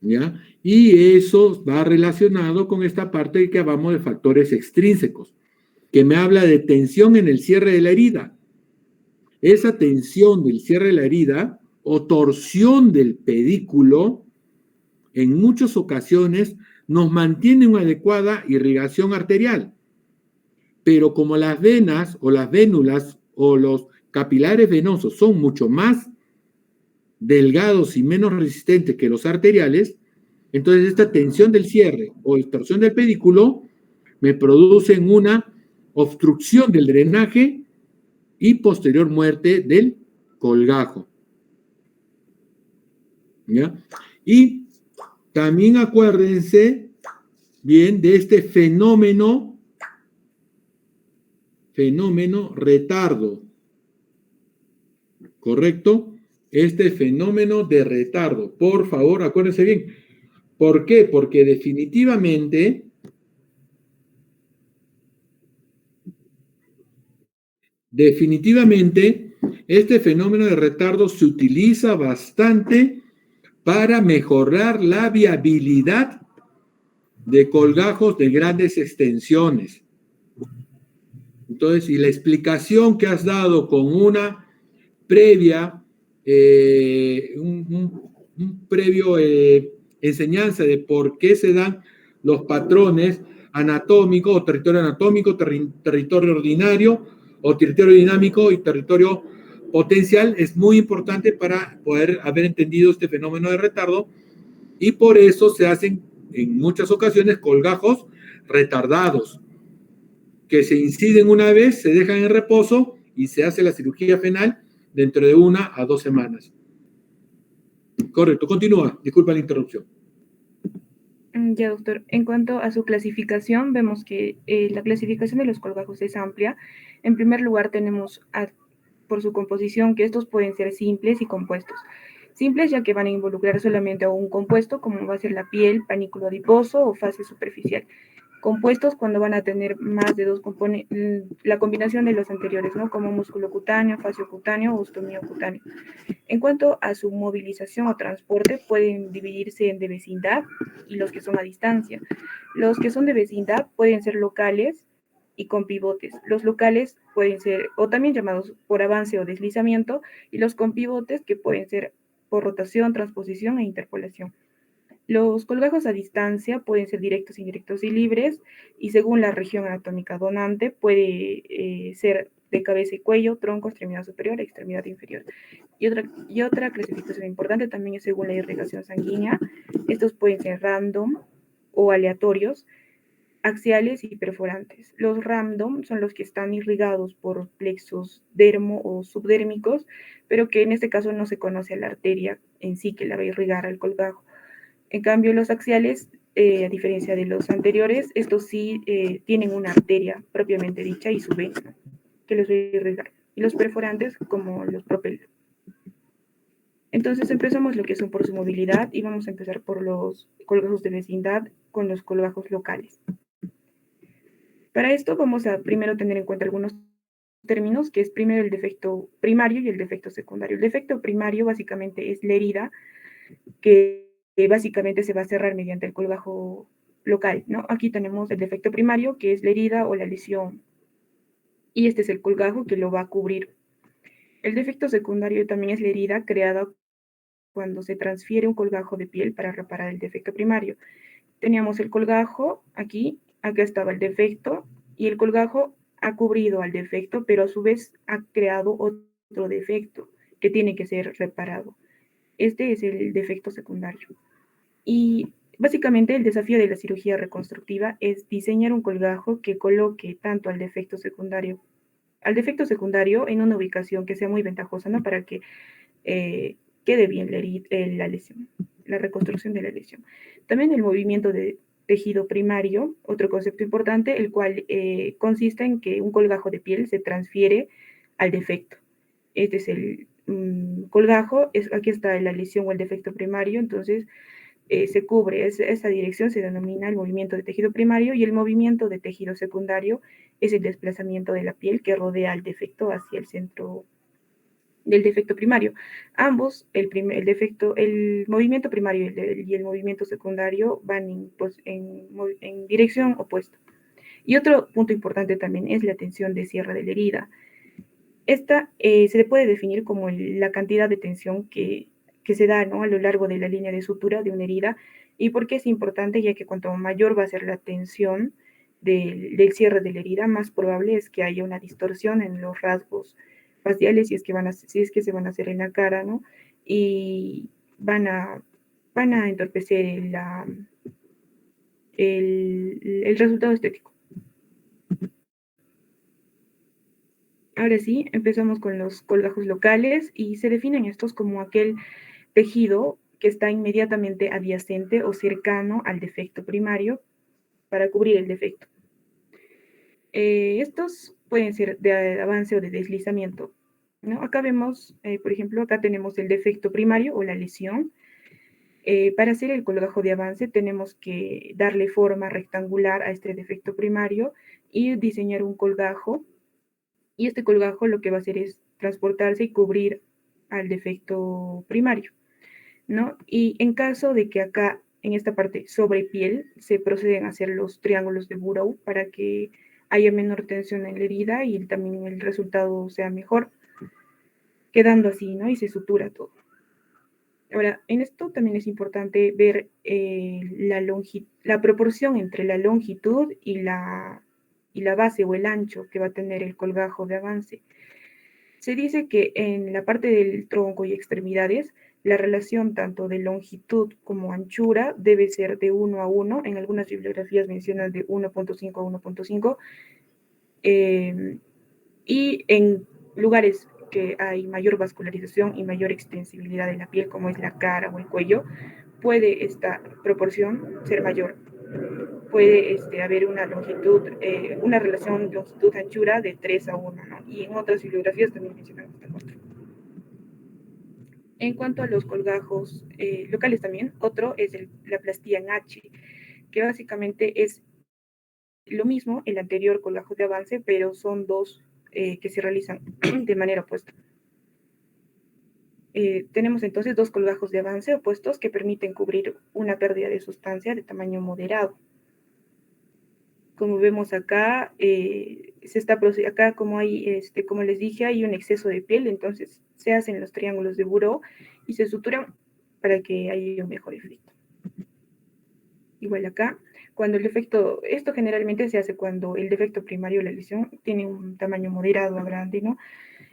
¿Ya? Y eso va relacionado con esta parte que hablamos de factores extrínsecos, que me habla de tensión en el cierre de la herida. Esa tensión del cierre de la herida o torsión del pedículo en muchas ocasiones nos mantiene una adecuada irrigación arterial. Pero como las venas o las vénulas o los capilares venosos son mucho más delgados y menos resistentes que los arteriales, entonces esta tensión del cierre o torsión del pedículo me produce una obstrucción del drenaje y posterior muerte del colgajo. ¿Ya? Y también acuérdense bien de este fenómeno retardo. ¿Correcto? Este fenómeno de retardo. Por favor, acuérdense bien. ¿Por qué? Porque definitivamente este fenómeno de retardo se utiliza bastante para mejorar la viabilidad de colgajos de grandes extensiones. Entonces, y la explicación que has dado con una previa, un previo enseñanza de por qué se dan los patrones anatómicos, o territorio anatómico, territorio ordinario, o territorio dinámico y territorio potencial es muy importante para poder haber entendido este fenómeno de retardo, y por eso se hacen en muchas ocasiones colgajos retardados, que se inciden una vez, se dejan en reposo y se hace la cirugía final dentro de 1 a 2 semanas. Correcto, continúa, disculpa la interrupción. Ya, doctor. En cuanto a su clasificación, vemos que la clasificación de los colgajos es amplia. En primer lugar, tenemos por su composición que estos pueden ser simples y compuestos. Simples ya que van a involucrar solamente a un compuesto, como va a ser la piel, panículo adiposo o fase superficial. Compuestos cuando van a tener más de dos componentes, la combinación de los anteriores, ¿no? Como músculo cutáneo, fascio cutáneo o ostomio cutáneo. En cuanto a su movilización o transporte, pueden dividirse en de vecindad y los que son a distancia. Los que son de vecindad pueden ser locales y con pivotes. Los locales pueden ser, o también llamados por avance o deslizamiento, y los con pivotes que pueden ser por rotación, transposición e interpolación. Los colgajos a distancia pueden ser directos, indirectos y libres, y según la región anatómica donante puede ser de cabeza y cuello, tronco, extremidad superior, extremidad inferior. Y otra clasificación importante también es según la irrigación sanguínea. Estos pueden ser random o aleatorios, axiales y perforantes. Los random son los que están irrigados por plexos dermo o subdérmicos, pero que en este caso no se conoce a la arteria en sí que la va a irrigar al colgajo. En cambio, los axiales, a diferencia de los anteriores, estos sí tienen una arteria propiamente dicha y su vena que los va a irrigar. Y los perforantes como los propel. Entonces empezamos lo que son por su movilidad y vamos a empezar por los colgajos de vecindad con los colgajos locales. Para esto vamos a primero tener en cuenta algunos términos, que es primero el defecto primario y el defecto secundario. El defecto primario básicamente es la herida que básicamente se va a cerrar mediante el colgajo local, ¿no? Aquí tenemos el defecto primario, que es la herida o la lesión, y este es el colgajo que lo va a cubrir. El defecto secundario también es la herida creada cuando se transfiere un colgajo de piel para reparar el defecto primario. Teníamos el colgajo aquí, acá estaba el defecto, y el colgajo ha cubrido al defecto, pero a su vez ha creado otro defecto que tiene que ser reparado. Este es el defecto secundario. Y básicamente el desafío de la cirugía reconstructiva es diseñar un colgajo que coloque tanto al defecto secundario en una ubicación que sea muy ventajosa, ¿no? Para que quede bien la lesión, la reconstrucción de la lesión. También el movimiento de tejido primario, otro concepto importante, el cual consiste en que un colgajo de piel se transfiere al defecto. Este es el colgajo, aquí está la lesión o el defecto primario, entonces se cubre, esa dirección se denomina el movimiento de tejido primario, y el movimiento de tejido secundario es el desplazamiento de la piel que rodea al defecto hacia el centro del defecto primario. Ambos, el movimiento primario y el movimiento secundario van en dirección opuesta. Y otro punto importante también es la tensión de cierre de la herida. Esta se puede definir como la cantidad de tensión que se da, ¿no?, a lo largo de la línea de sutura de una herida. ¿Y por qué es importante? Ya que cuanto mayor va a ser la tensión del cierre de la herida, más probable es que haya una distorsión en los rasgos faciales, si es que se van a hacer en la cara, ¿no? Y van a entorpecer el resultado estético. Ahora sí, empezamos con los colgajos locales, y se definen estos como aquel tejido que está inmediatamente adyacente o cercano al defecto primario para cubrir el defecto. Estos pueden ser de avance o de deslizamiento, ¿no? Acá vemos, por ejemplo, acá tenemos el defecto primario o la lesión. Para hacer el colgajo de avance tenemos que darle forma rectangular a este defecto primario y diseñar un colgajo. Y este colgajo lo que va a hacer es transportarse y cubrir al defecto primario, ¿no? Y en caso de que acá, en esta parte sobre piel, se proceden a hacer los triángulos de Burrow para que haya menor tensión en la herida y también el resultado sea mejor, quedando así, ¿no? Y se sutura todo. Ahora, en esto también es importante ver la proporción entre la longitud y la y la base o el ancho que va a tener el colgajo de avance. Se dice que en la parte del tronco y extremidades, la relación tanto de longitud como anchura debe ser de 1 a 1. En algunas bibliografías mencionan de 1.5 a 1.5. Y en lugares que hay mayor vascularización y mayor extensibilidad de la piel, como es la cara o el cuello, puede esta proporción ser mayor. Puede haber una longitud, una relación longitud-anchura de 3 a 1, ¿no? Y en otras bibliografías también mencionan hasta 4. En cuanto a los colgajos locales también, otro es la plastía en H, que básicamente es lo mismo, el anterior colgajo de avance, pero son dos que se realizan de manera opuesta. Tenemos entonces dos colgajos de avance opuestos que permiten cubrir una pérdida de sustancia de tamaño moderado. Como vemos acá, acá como hay, como les dije, hay un exceso de piel, entonces se hacen los triángulos de Buró y se suturan para que haya un mejor efecto. Igual acá, cuando el defecto, esto generalmente se hace cuando el defecto primario de la lesión tiene un tamaño moderado a grande, ¿no?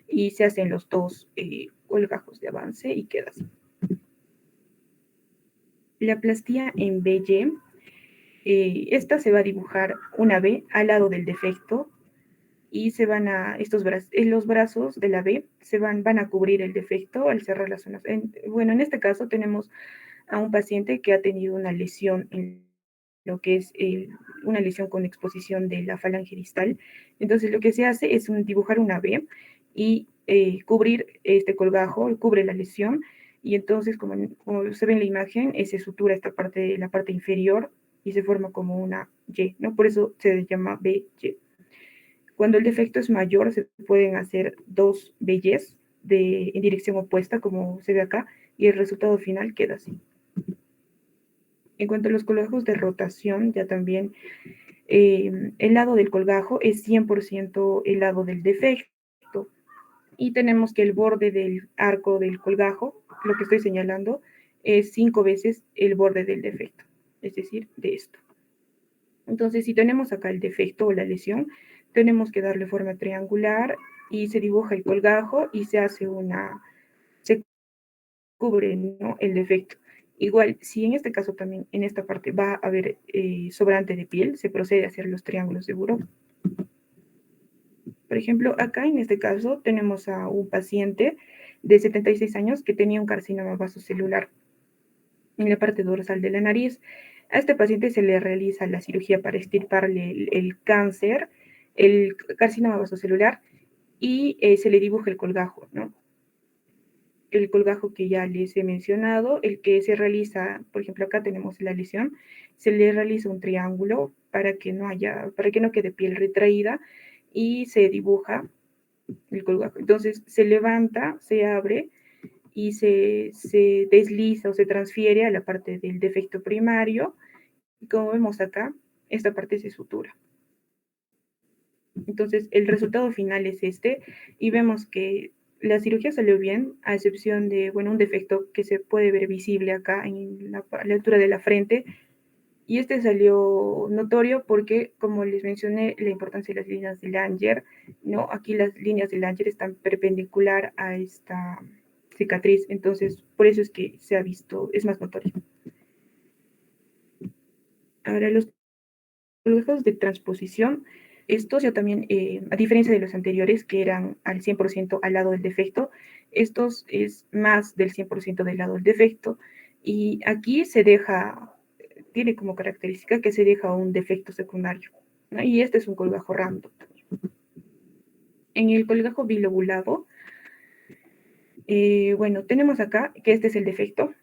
Y se hacen los dos colgajos de avance y queda así. La plastía en BY, esta se va a dibujar una B al lado del defecto y se van a, los brazos de la B van a cubrir el defecto al cerrar las zonas. Bueno, en este caso tenemos a un paciente que ha tenido una lesión en lo que es una lesión con exposición de la falange distal. Entonces lo que se hace es dibujar una B y cubrir este colgajo, cubre la lesión, y entonces como se ve en la imagen, se sutura esta parte, la parte inferior, y se forma como una Y, ¿no? Por eso se llama BY. Cuando el defecto es mayor, se pueden hacer dos BYs en dirección opuesta, como se ve acá, y el resultado final queda así. En cuanto a los colgajos de rotación, ya también el lado del colgajo es 100% el lado del defecto. Y tenemos que el borde del arco del colgajo, lo que estoy señalando, es 5 veces el borde del defecto, es decir, de esto. Entonces, si tenemos acá el defecto o la lesión, tenemos que darle forma triangular y se dibuja el colgajo y se cubre, ¿no?, el defecto. Igual, si en este caso también, en esta parte va a haber sobrante de piel, se procede a hacer los triángulos de Buró. Por ejemplo, acá en este caso tenemos a un paciente de 76 años que tenía un carcinoma vasocelular en la parte dorsal de la nariz. A este paciente se le realiza la cirugía para extirparle el cáncer, el carcinoma vasocelular, y se le dibuja el colgajo, ¿no? El colgajo que ya les he mencionado, el que se realiza, por ejemplo, acá tenemos la lesión, se le realiza un triángulo para que no quede piel retraída y se dibuja el colgajo. Entonces se levanta, se abre y se desliza o se transfiere a la parte del defecto primario. Y como vemos acá, esta parte se sutura. Entonces el resultado final es este y vemos que la cirugía salió bien, a excepción de, bueno, un defecto que se puede ver visible acá en la altura de la frente. Y este salió notorio porque, como les mencioné, la importancia de las líneas de Langer, ¿no? Aquí las líneas de Langer están perpendicular a esta cicatriz, entonces por eso es que se ha visto, es más notorio. Ahora, los colgajos de transposición, estos ya también, a diferencia de los anteriores que eran al 100% al lado del defecto, estos es más del 100% del lado del defecto, y aquí tiene como característica que se deja un defecto secundario, ¿no? Y este es un colgajo random. En el colgajo bilobulado, bueno, tenemos acá que este es el defecto.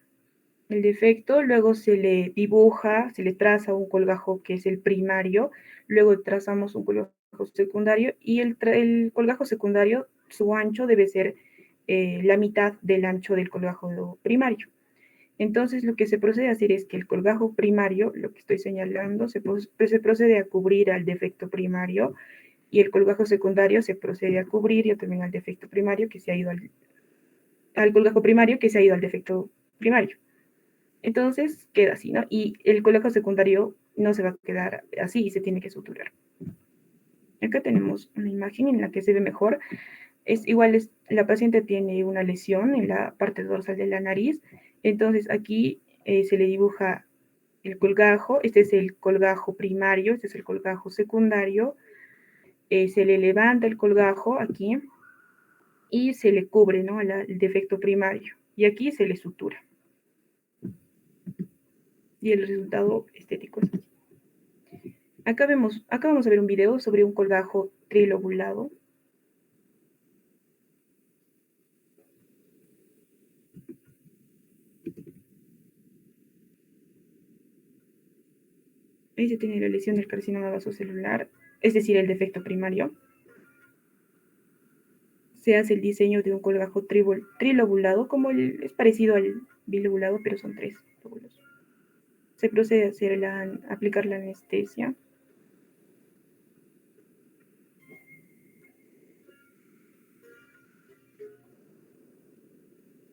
El defecto, luego se le dibuja, se le traza un colgajo que es el primario, luego trazamos un colgajo secundario y el colgajo secundario, su ancho debe ser la mitad del ancho del colgajo primario. Entonces, lo que se procede a hacer es que el colgajo primario, lo que estoy señalando, se procede a cubrir al defecto primario y el colgajo secundario se procede a cubrir ya también al defecto primario que se ha ido al colgajo primario que se ha ido al defecto primario. Entonces, queda así, ¿no? Y el colgajo secundario no se va a quedar así y se tiene que suturar. Acá tenemos una imagen en la que se ve mejor. La paciente tiene una lesión en la parte dorsal de la nariz, entonces aquí se le dibuja el colgajo. Este es el colgajo primario, este es el colgajo secundario. Se le levanta el colgajo aquí y se le cubre, ¿no?, el defecto primario, y aquí se le sutura. Y el resultado estético es así. Acá vamos a ver un video sobre un colgajo trilobulado. Ahí se tiene la lesión del carcinoma vasocelular, es decir, el defecto primario. Se hace el diseño de un colgajo trilobulado, es parecido al bilobulado, pero son 3 lóbulos. Se procede a aplicar la anestesia.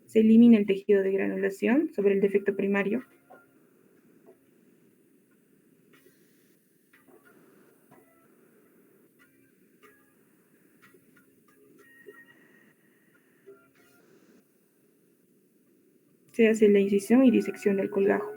Se elimina el tejido de granulación sobre el defecto primario. Se hace la incisión y disección del colgajo.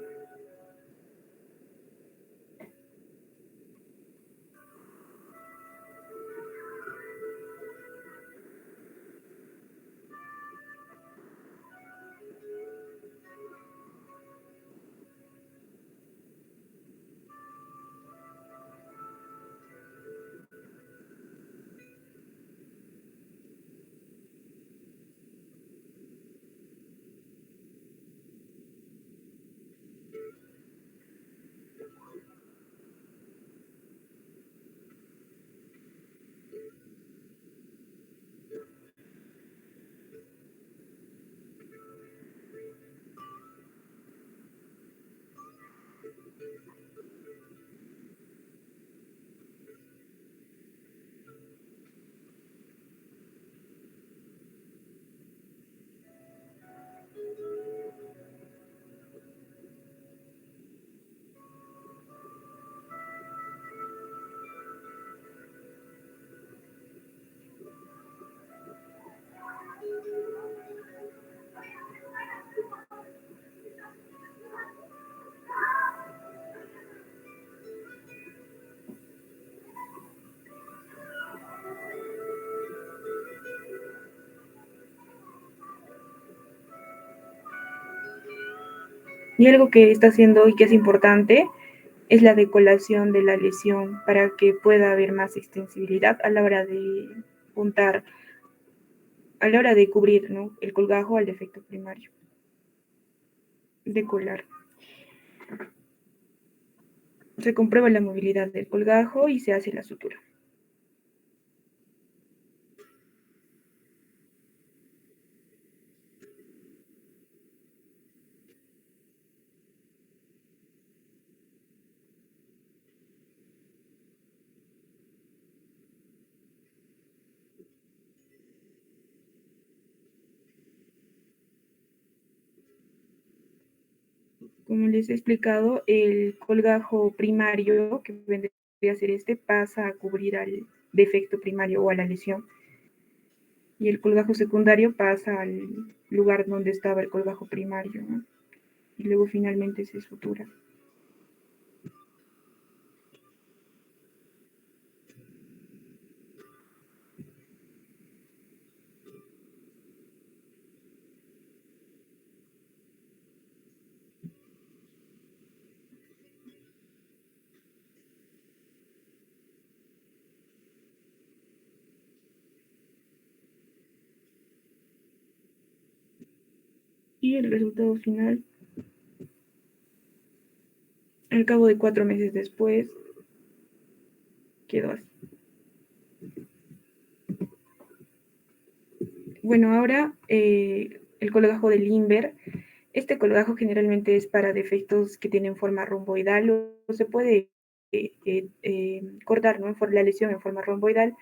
Y algo que está haciendo y que es importante es la decolación de la lesión para que pueda haber más extensibilidad a la hora de puntar, a la hora de cubrir, ¿no?, el colgajo al defecto primario. Decolar. Se comprueba la movilidad del colgajo y se hace la sutura. Como les he explicado, el colgajo primario, que vendría a ser pasa a cubrir al defecto primario o a la lesión. Y el colgajo secundario pasa al lugar donde estaba el colgajo primario, ¿no?, y luego finalmente se sutura. Y el resultado final, al cabo de 4 meses después, quedó así. Bueno, ahora el colgajo de Limber. Este colgajo generalmente es para defectos que tienen forma romboidal o se puede cortar, ¿no?, la lesión en forma romboidal,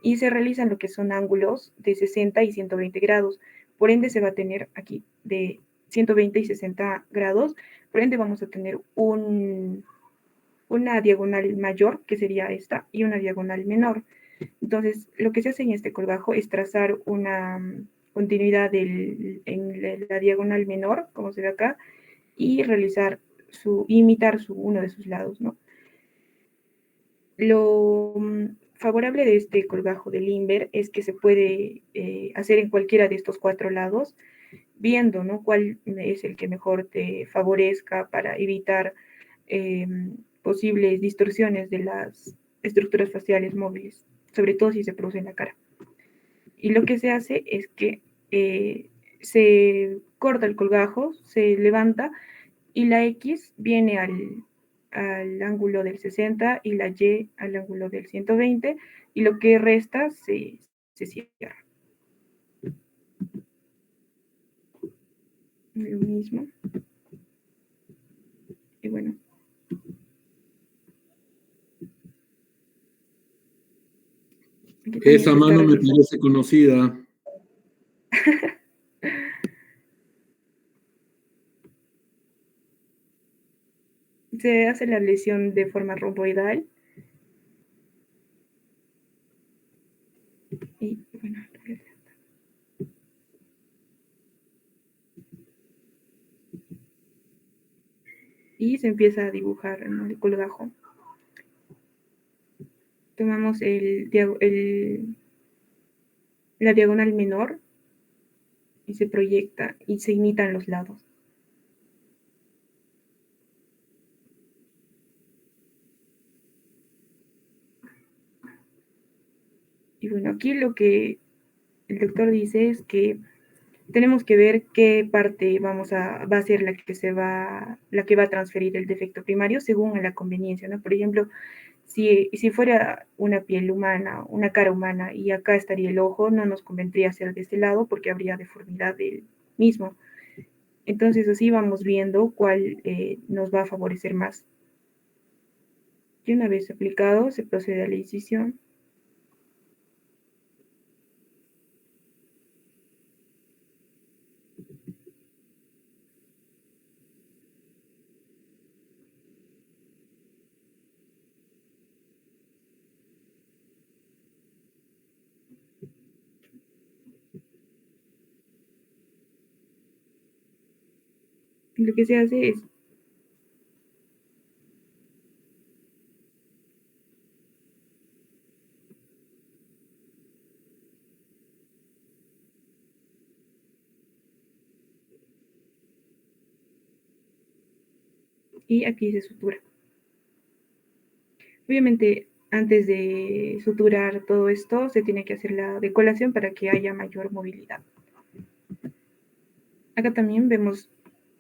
y se realizan lo que son ángulos de 60 y 120 grados. Por ende, se va a tener aquí de 120 y 60 grados. Por ende, vamos a tener un una diagonal mayor, que sería esta, y una diagonal menor. Entonces, lo que se hace en este colgajo es trazar una continuidad en la diagonal menor, como se ve acá, y realizar imitar uno de sus lados, ¿no? Lo favorable de este colgajo de Limber es que se puede hacer en cualquiera de estos 4 lados, viendo, ¿no?, cuál es el que mejor te favorezca para evitar posibles distorsiones de las estructuras faciales móviles, sobre todo si se produce en la cara. Y lo que se hace es que se corta el colgajo, se levanta y la X viene al ángulo del 60 y la Y al ángulo del 120 y lo que resta se cierra. Lo mismo. Y bueno. Esa mano me parece conocida. Se hace la lesión de forma romboidal. Y bueno, y se empieza a dibujar en el colgajo. Tomamos la diagonal menor y se proyecta y se imitan los lados. Y bueno, aquí lo que el doctor dice es que tenemos que ver qué parte va a ser la que va a transferir el defecto primario según la conveniencia, ¿no? Por ejemplo, si fuera una piel humana, una cara humana, y acá estaría el ojo, no nos convendría hacer de este lado porque habría deformidad del mismo. Entonces así vamos viendo cuál nos va a favorecer más. Y una vez aplicado, se procede a la incisión. Lo que se hace es y aquí se sutura. Obviamente, antes de suturar todo esto, se tiene que hacer la decolación para que haya mayor movilidad. Acá también vemos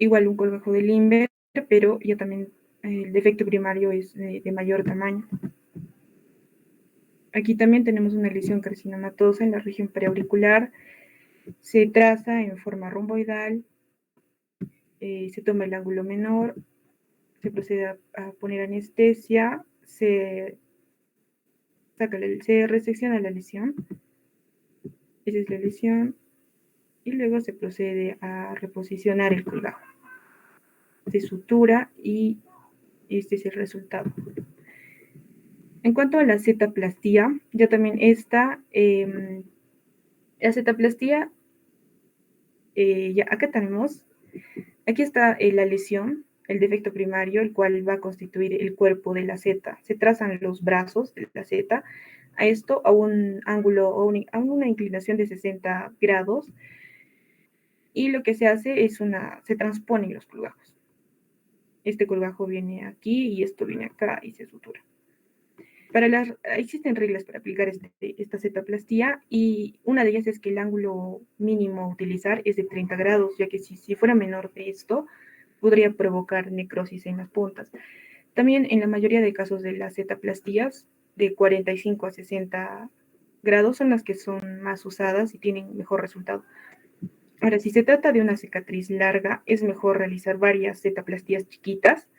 igual un colgajo de Limber, pero ya también el defecto primario es de mayor tamaño. Aquí también tenemos una lesión carcinomatosa en la región preauricular. Se traza en forma romboidal, se toma el ángulo menor, se procede a poner anestesia, se resecciona la lesión. Esa es la lesión. Y luego se procede a reposicionar el colgajo. Se sutura y este es el resultado. En cuanto a la zetaplastía, ya también esta, la zetaplastía, ya acá tenemos, aquí está la lesión, el defecto primario, el cual va a constituir el cuerpo de la zeta. Se trazan los brazos de la zeta, a esto a un ángulo, a una inclinación de 60 grados, y lo que se hace es se transponen los colgajos. Este colgajo viene aquí y esto viene acá y se sutura. Existen reglas para aplicar esta zetaplastía y una de ellas es que el ángulo mínimo a utilizar es de 30 grados, ya que si fuera menor de esto, podría provocar necrosis en las puntas. También en la mayoría de casos de las zetaplastías, de 45 a 60 grados son las que son más usadas y tienen mejor resultado. Ahora, si se trata de una cicatriz larga, es mejor realizar varias zetaplastías chiquitas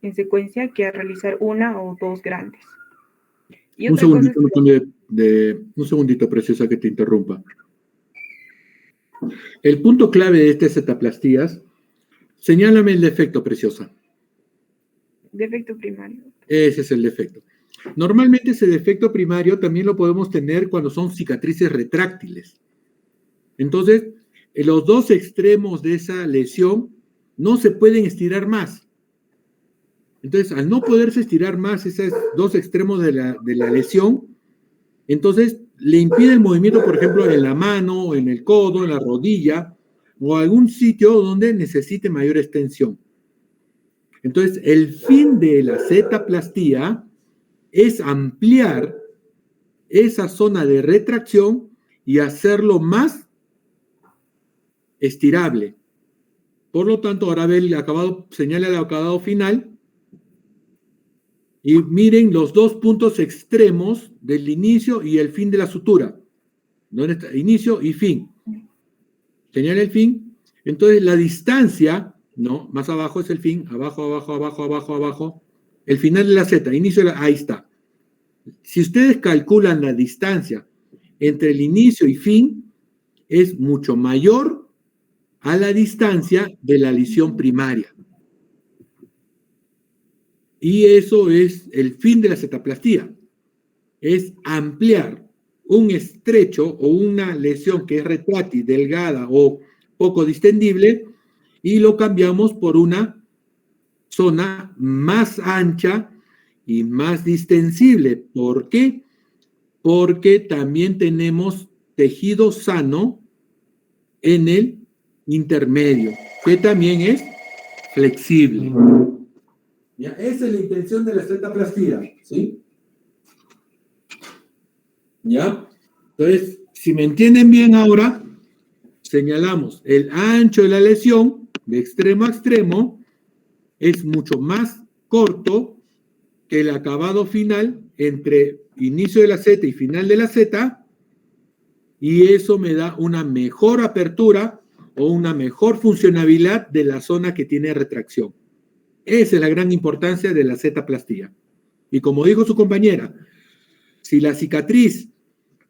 en secuencia que realizar una o dos grandes. Y un segundito, Preciosa, que te interrumpa. El punto clave de estas zetaplastías, señálame el defecto, Preciosa. Defecto primario. Ese es el defecto. Normalmente ese defecto primario también lo podemos tener cuando son cicatrices retráctiles. Entonces, los dos extremos de esa lesión no se pueden estirar más. Entonces, al no poderse estirar más esos dos extremos de la lesión, entonces le impide el movimiento, por ejemplo, en la mano, en el codo, en la rodilla, o algún sitio donde necesite mayor extensión. Entonces, el fin de la zeta-plastía es ampliar esa zona de retracción y hacerlo más estirable. Por lo tanto, ahora ve el acabado, señala el acabado final y miren los dos puntos extremos del inicio y el fin de la sutura. ¿Dónde está? Inicio y fin. Señala el fin. Entonces, la distancia, ¿no? Más abajo es el fin, abajo, abajo, abajo, abajo, abajo. El final de la Z, inicio de la, ahí está. Si ustedes calculan la distancia entre el inicio y fin, es mucho mayor a la distancia de la lesión primaria. Y eso es el fin de la zetaplastía. Es ampliar un estrecho o una lesión que es retráctil, delgada o poco distendible y lo cambiamos por una zona más ancha y más distensible. ¿Por qué? Porque también tenemos tejido sano en el intermedio, que también es flexible. ¿Ya? Esa es la intención de la zetaplastía, ¿sí? ¿Ya? Entonces, si me entienden bien ahora, señalamos el ancho de la lesión de extremo a extremo es mucho más corto que el acabado final entre inicio de la Z y final de la Z, y eso me da una mejor apertura o una mejor funcionabilidad de la zona que tiene retracción. Esa es la gran importancia de la zetaplastía. Y como dijo su compañera, si la cicatriz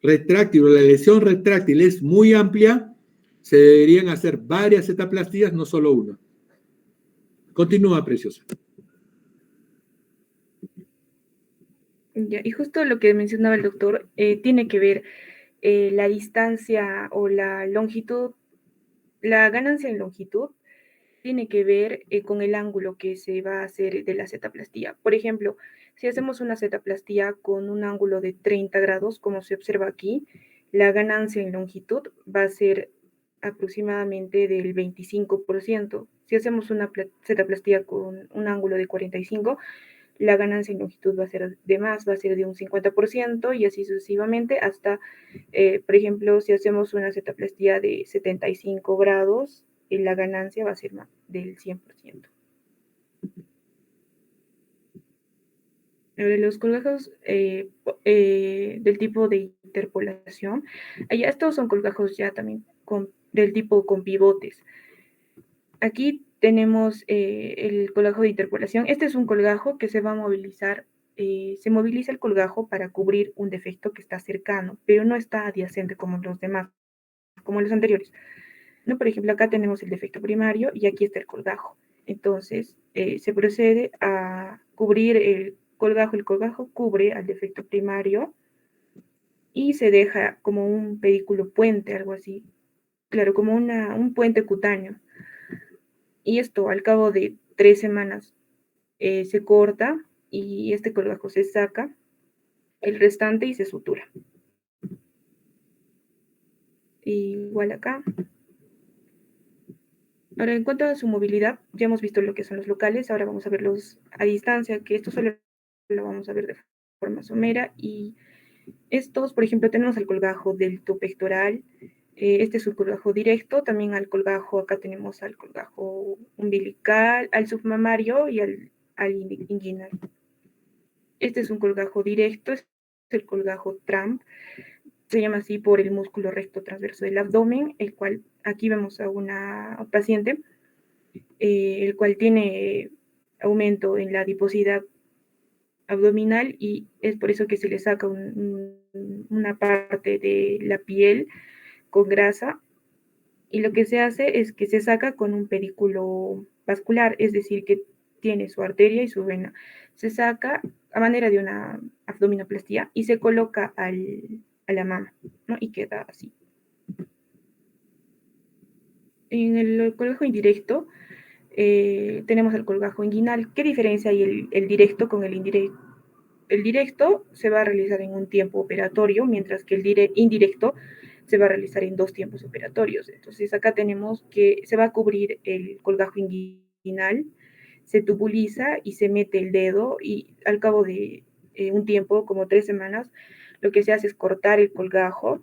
retráctil o la lesión retráctil es muy amplia, se deberían hacer varias zetaplastías, no solo una. Continúa, Preciosa. Ya, y justo lo que mencionaba el doctor tiene que ver la distancia o la longitud, la ganancia en longitud tiene que ver con el ángulo que se va a hacer de la zetaplastía. Por ejemplo, si hacemos una zetaplastía con un ángulo de 30 grados, como se observa aquí, la ganancia en longitud va a ser aproximadamente del 25%. Si hacemos una zetaplastía con un ángulo de 45, la ganancia en longitud va a ser de más, va a ser de un 50% y así sucesivamente hasta, por ejemplo, si hacemos una zetaplastía de 75 grados, la ganancia va a ser más del 100%. Los colgajos del tipo de interpolación, allá estos son colgajos ya también del tipo con pivotes. Aquí tenemos el colgajo de interpolación. Este es un colgajo que se va a movilizar, se moviliza el colgajo para cubrir un defecto que está cercano, pero no está adyacente como los demás, como los anteriores. ¿No? Por ejemplo, acá tenemos el defecto primario y aquí está el colgajo. Entonces, se procede a cubrir el colgajo cubre al defecto primario y se deja como un pedículo puente, algo así. Claro, como un puente cutáneo. Y esto al cabo de 3 semanas se corta y este colgajo se saca el restante y se sutura. Igual acá. Ahora, en cuanto a su movilidad, ya hemos visto lo que son los locales, ahora vamos a verlos a distancia, que esto solo lo vamos a ver de forma somera. Y estos, por ejemplo, tenemos el colgajo del tu pectoral, este es un colgajo directo, también al colgajo, acá tenemos al colgajo umbilical, al submamario y al inguinal. Este es un colgajo directo, es el colgajo TRAMP, se llama así por el músculo recto transverso del abdomen, el cual aquí vemos a una paciente, el cual tiene aumento en la adiposidad abdominal y es por eso que se le saca una parte de la piel con grasa y lo que se hace es que se saca con un pedículo vascular, es decir, que tiene su arteria y su vena. Se saca a manera de una abdominoplastia y se coloca a la mama, ¿no? Y queda así. En el colgajo indirecto tenemos el colgajo inguinal. ¿Qué diferencia hay el directo con el indirecto? El directo se va a realizar en un tiempo operatorio, mientras que el indirecto se va a realizar en 2 tiempos operatorios. Entonces acá tenemos que se va a cubrir el colgajo inguinal, se tubuliza y se mete el dedo y al cabo de un tiempo, como 3 semanas, lo que se hace es cortar el colgajo,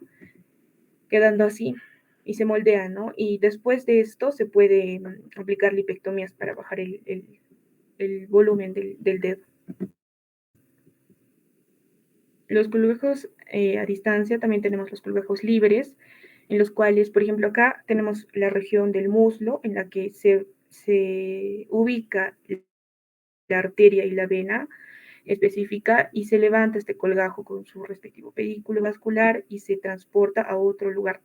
quedando así, y se moldea, ¿no? Y después de esto se puede aplicar lipectomías para bajar el volumen del dedo. Los colgajos a distancia, también tenemos los colgajos libres, en los cuales, por ejemplo, acá tenemos la región del muslo, en la que se ubica la arteria y la vena específica, y se levanta este colgajo con su respectivo pedículo vascular y se transporta a otro lugar,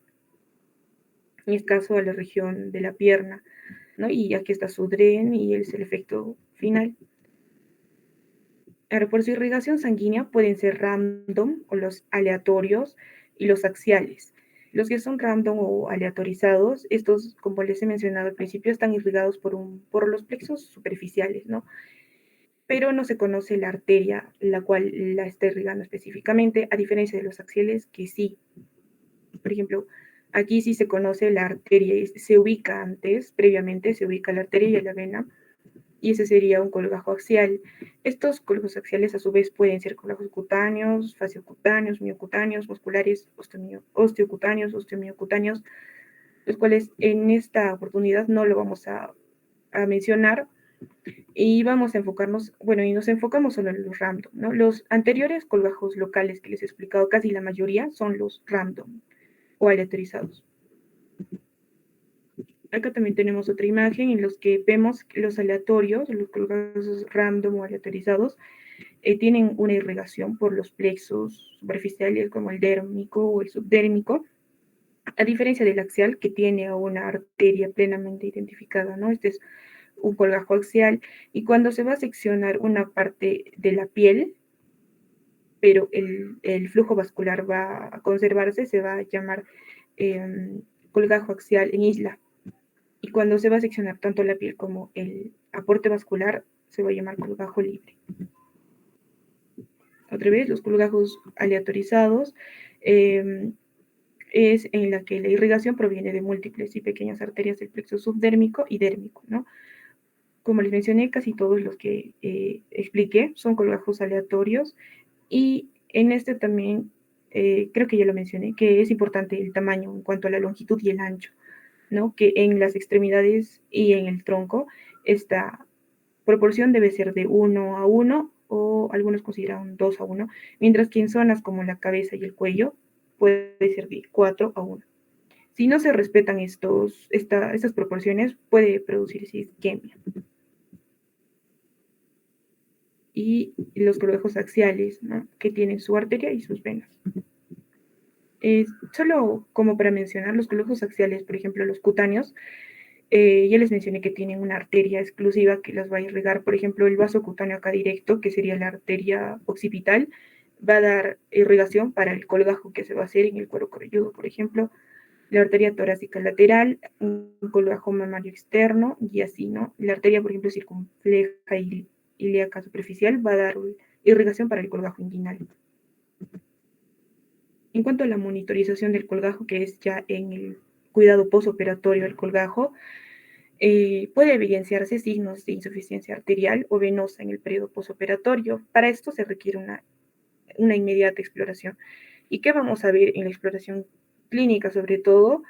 en este caso a la región de la pierna, ¿no? Y aquí está su dren y es el efecto final. Ahora, por su irrigación sanguínea pueden ser random o los aleatorios y los axiales. Los que son random o aleatorizados, estos, como les he mencionado al principio, están irrigados por los plexos superficiales, ¿no? Pero no se conoce la arteria la cual la está irrigando específicamente, a diferencia de los axiales que sí. Por ejemplo, aquí sí se conoce la arteria, se ubica antes, previamente se ubica la arteria y la vena, y ese sería un colgajo axial. Estos colgajos axiales a su vez pueden ser colgajos cutáneos, faciocutáneos, miocutáneos, musculares, osteocutáneos, osteomiocutáneos, los cuales en esta oportunidad no lo vamos a mencionar y vamos a enfocarnos, bueno, y nos enfocamos solo en los random, ¿no? Los anteriores colgajos locales que les he explicado, casi la mayoría son los random o aleatorizados. Acá también tenemos otra imagen en los que vemos que los aleatorios, los colgajos random o aleatorizados, tienen una irrigación por los plexos superficiales como el dérmico o el subdérmico, a diferencia del axial que tiene una arteria plenamente identificada, ¿no? Este es un colgajo axial y cuando se va a seccionar una parte de la piel, pero el flujo vascular va a conservarse, se va a llamar colgajo axial en isla. Y cuando se va a seccionar tanto la piel como el aporte vascular, se va a llamar colgajo libre. Otra vez, los colgajos aleatorizados es en la que la irrigación proviene de múltiples y pequeñas arterias del plexo subdérmico y dérmico, ¿no? Como les mencioné, casi todos los que expliqué son colgajos aleatorios y en este también, creo que ya lo mencioné, que es importante el tamaño en cuanto a la longitud y el ancho, ¿no? Que en las extremidades y en el tronco esta proporción debe ser de 1:1 o algunos consideran 2:1, mientras que en zonas como la cabeza y el cuello puede ser de 4:1. Si no se respetan estas proporciones, puede producirse isquemia. Y los colgajos axiales, ¿no? Que tienen su arteria y sus venas. Solo como para mencionar, los colgajos axiales, por ejemplo, los cutáneos, ya les mencioné que tienen una arteria exclusiva que las va a irrigar. Por ejemplo, el vaso cutáneo acá directo, que sería la arteria occipital, va a dar irrigación para el colgajo que se va a hacer en el cuero cabelludo, por ejemplo. La arteria torácica lateral, un colgajo mamario externo y así, ¿no? La arteria, por ejemplo, circunfleja y ilíaca superficial va a dar irrigación para el colgajo inguinal. En cuanto a la monitorización del colgajo, que es ya en el cuidado postoperatorio del colgajo, puede evidenciarse signos de insuficiencia arterial o venosa en el periodo postoperatorio. Para esto se requiere una inmediata exploración. ¿Y qué vamos a ver en la exploración clínica sobre todo?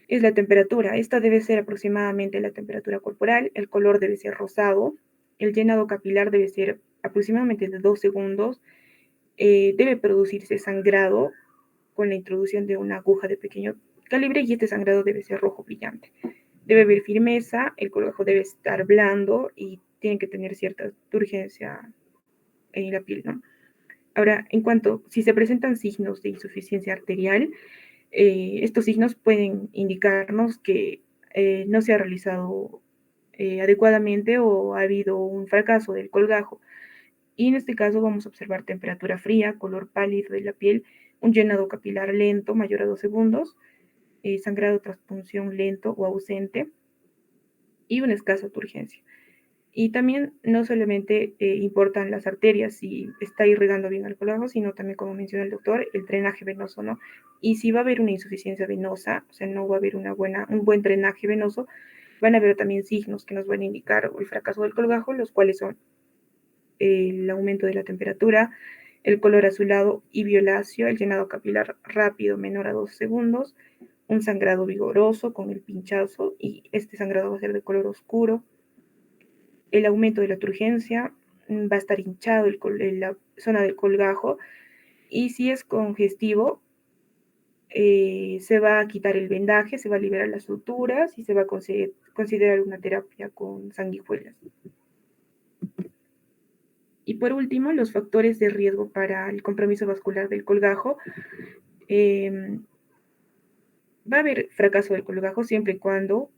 Es la temperatura. Esta debe ser aproximadamente la temperatura corporal, el color debe ser rosado, el llenado capilar debe ser aproximadamente de 2 segundos, debe producirse sangrado con la introducción de una aguja de pequeño calibre y este sangrado debe ser rojo brillante. Debe haber firmeza, el colgajo debe estar blando y tiene que tener cierta turgencia en la piel, ¿no? Ahora, en cuanto, si se presentan signos de insuficiencia arterial, estos signos pueden indicarnos que no se ha realizado adecuadamente o ha habido un fracaso del colgajo. Y en este caso vamos a observar temperatura fría, color pálido de la piel, un llenado capilar lento, mayor a 2 segundos, sangrado tras punción lento o ausente y una escasa turgencia. Y también no solamente importan las arterias, si está irrigando bien el colgajo, sino también, como menciona el doctor, el drenaje venoso, ¿no? Y si va a haber una insuficiencia venosa, o sea, no va a haber un buen drenaje venoso, van a haber también signos que nos van a indicar el fracaso del colgajo, los cuales son el aumento de la temperatura, el color azulado y violáceo, el llenado capilar rápido menor a 2 segundos, un sangrado vigoroso con el pinchazo, y este sangrado va a ser de color oscuro, el aumento de la turgencia, va a estar hinchado la zona del colgajo, y si es congestivo, se va a quitar el vendaje, se va a liberar las suturas y se va a considerar una terapia con sanguijuelas. Y por último, los factores de riesgo para el compromiso vascular del colgajo. Va a haber fracaso del colgajo siempre y cuando,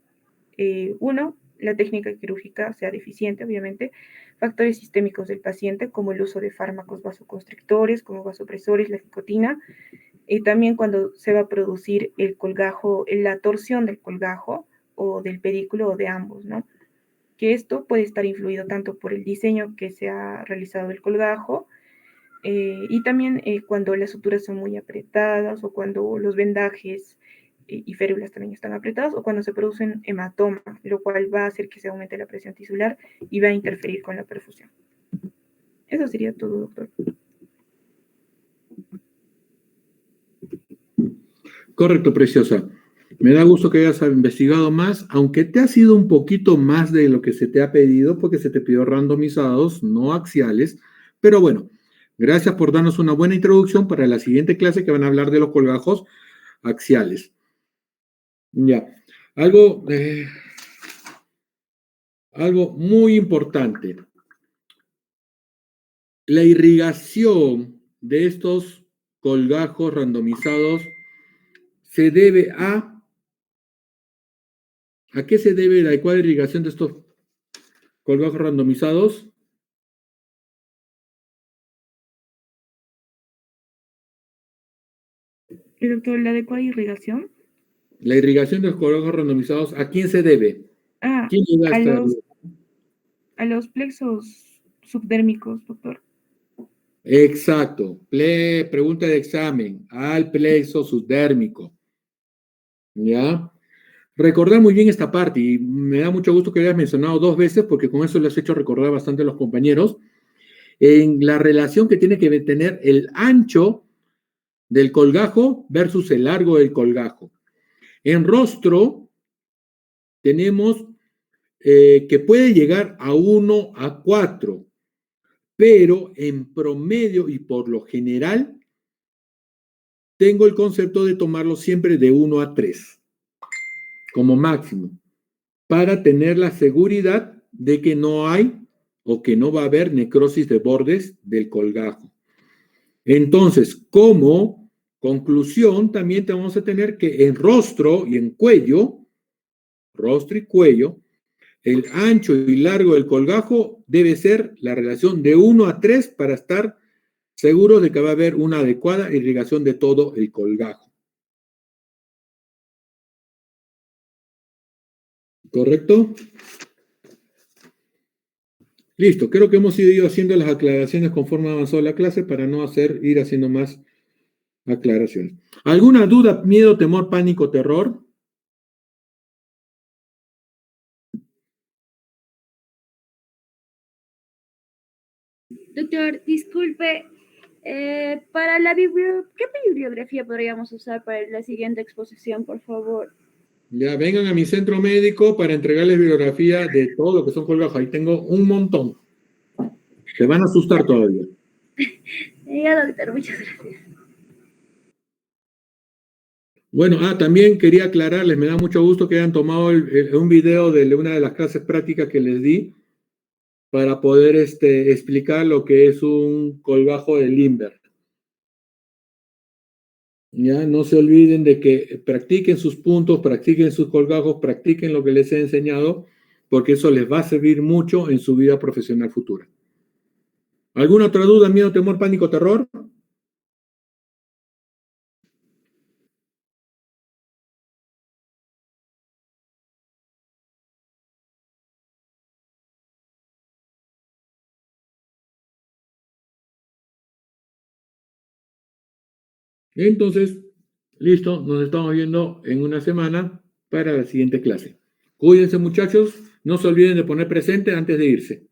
uno, la técnica quirúrgica sea deficiente, obviamente, factores sistémicos del paciente, como el uso de fármacos vasoconstrictores, como vasopresores, la nicotina, y también cuando se va a producir el colgajo, la torsión del colgajo o del pedículo o de ambos, ¿no? Que esto puede estar influido tanto por el diseño que se ha realizado del colgajo, y también cuando las suturas son muy apretadas o cuando los vendajes y férulas también están apretadas o cuando se producen hematomas, lo cual va a hacer que se aumente la presión tisular y va a interferir con la perfusión. Eso sería todo, doctor. Correcto, preciosa. Me da gusto que hayas investigado más, aunque te ha sido un poquito más de lo que se te ha pedido, porque se te pidió randomizados, no axiales. Pero bueno, gracias por darnos una buena introducción para la siguiente clase que van a hablar de los colgajos axiales. Ya, algo muy importante. La irrigación de estos colgajos randomizados se debe ¿a qué se debe la adecuada irrigación de estos colgajos randomizados? ¿Y doctor, la adecuada irrigación? La irrigación de los colgajos randomizados, ¿a quién se debe? ¿Quién le da esta? A los plexos subdérmicos, doctor. Exacto. Pregunta de examen. Al plexo subdérmico. ¿Ya? Recordar muy bien esta parte y me da mucho gusto que hayas mencionado 2 veces porque con eso les he hecho recordar bastante a los compañeros en la relación que tiene que tener el ancho del colgajo versus el largo del colgajo. En rostro tenemos que puede llegar a 1 a 4, pero en promedio y por lo general tengo el concepto de tomarlo siempre de 1 a 3 como máximo para tener la seguridad de que no hay o que no va a haber necrosis de bordes del colgajo. Entonces, como conclusión, también te vamos a tener que en rostro y en cuello, rostro y cuello, el ancho y largo del colgajo debe ser la relación de 1 a 3 para estar seguros de que va a haber una adecuada irrigación de todo el colgajo. ¿Correcto? Listo, creo que hemos ido haciendo las aclaraciones conforme avanzó la clase para no ir haciendo más aclaraciones. ¿Alguna duda, miedo, temor, pánico, terror? Doctor, disculpe, para ¿qué bibliografía podríamos usar para la siguiente exposición, por favor? Ya, vengan a mi centro médico para entregarles bibliografía de todo lo que son colgajos. Ahí tengo un montón. Se van a asustar todavía. Ya, doctor, muchas gracias. Bueno, también quería aclararles, me da mucho gusto que hayan tomado un video de una de las clases prácticas que les di para poder explicar lo que es un colgajo de Lindbergh. Ya, no se olviden de que practiquen sus puntos, practiquen sus colgajos, practiquen lo que les he enseñado porque eso les va a servir mucho en su vida profesional futura. ¿Alguna otra duda, miedo, temor, pánico, terror? Entonces, listo, nos estamos viendo en una semana para la siguiente clase. Cuídense, muchachos, no se olviden de poner presente antes de irse.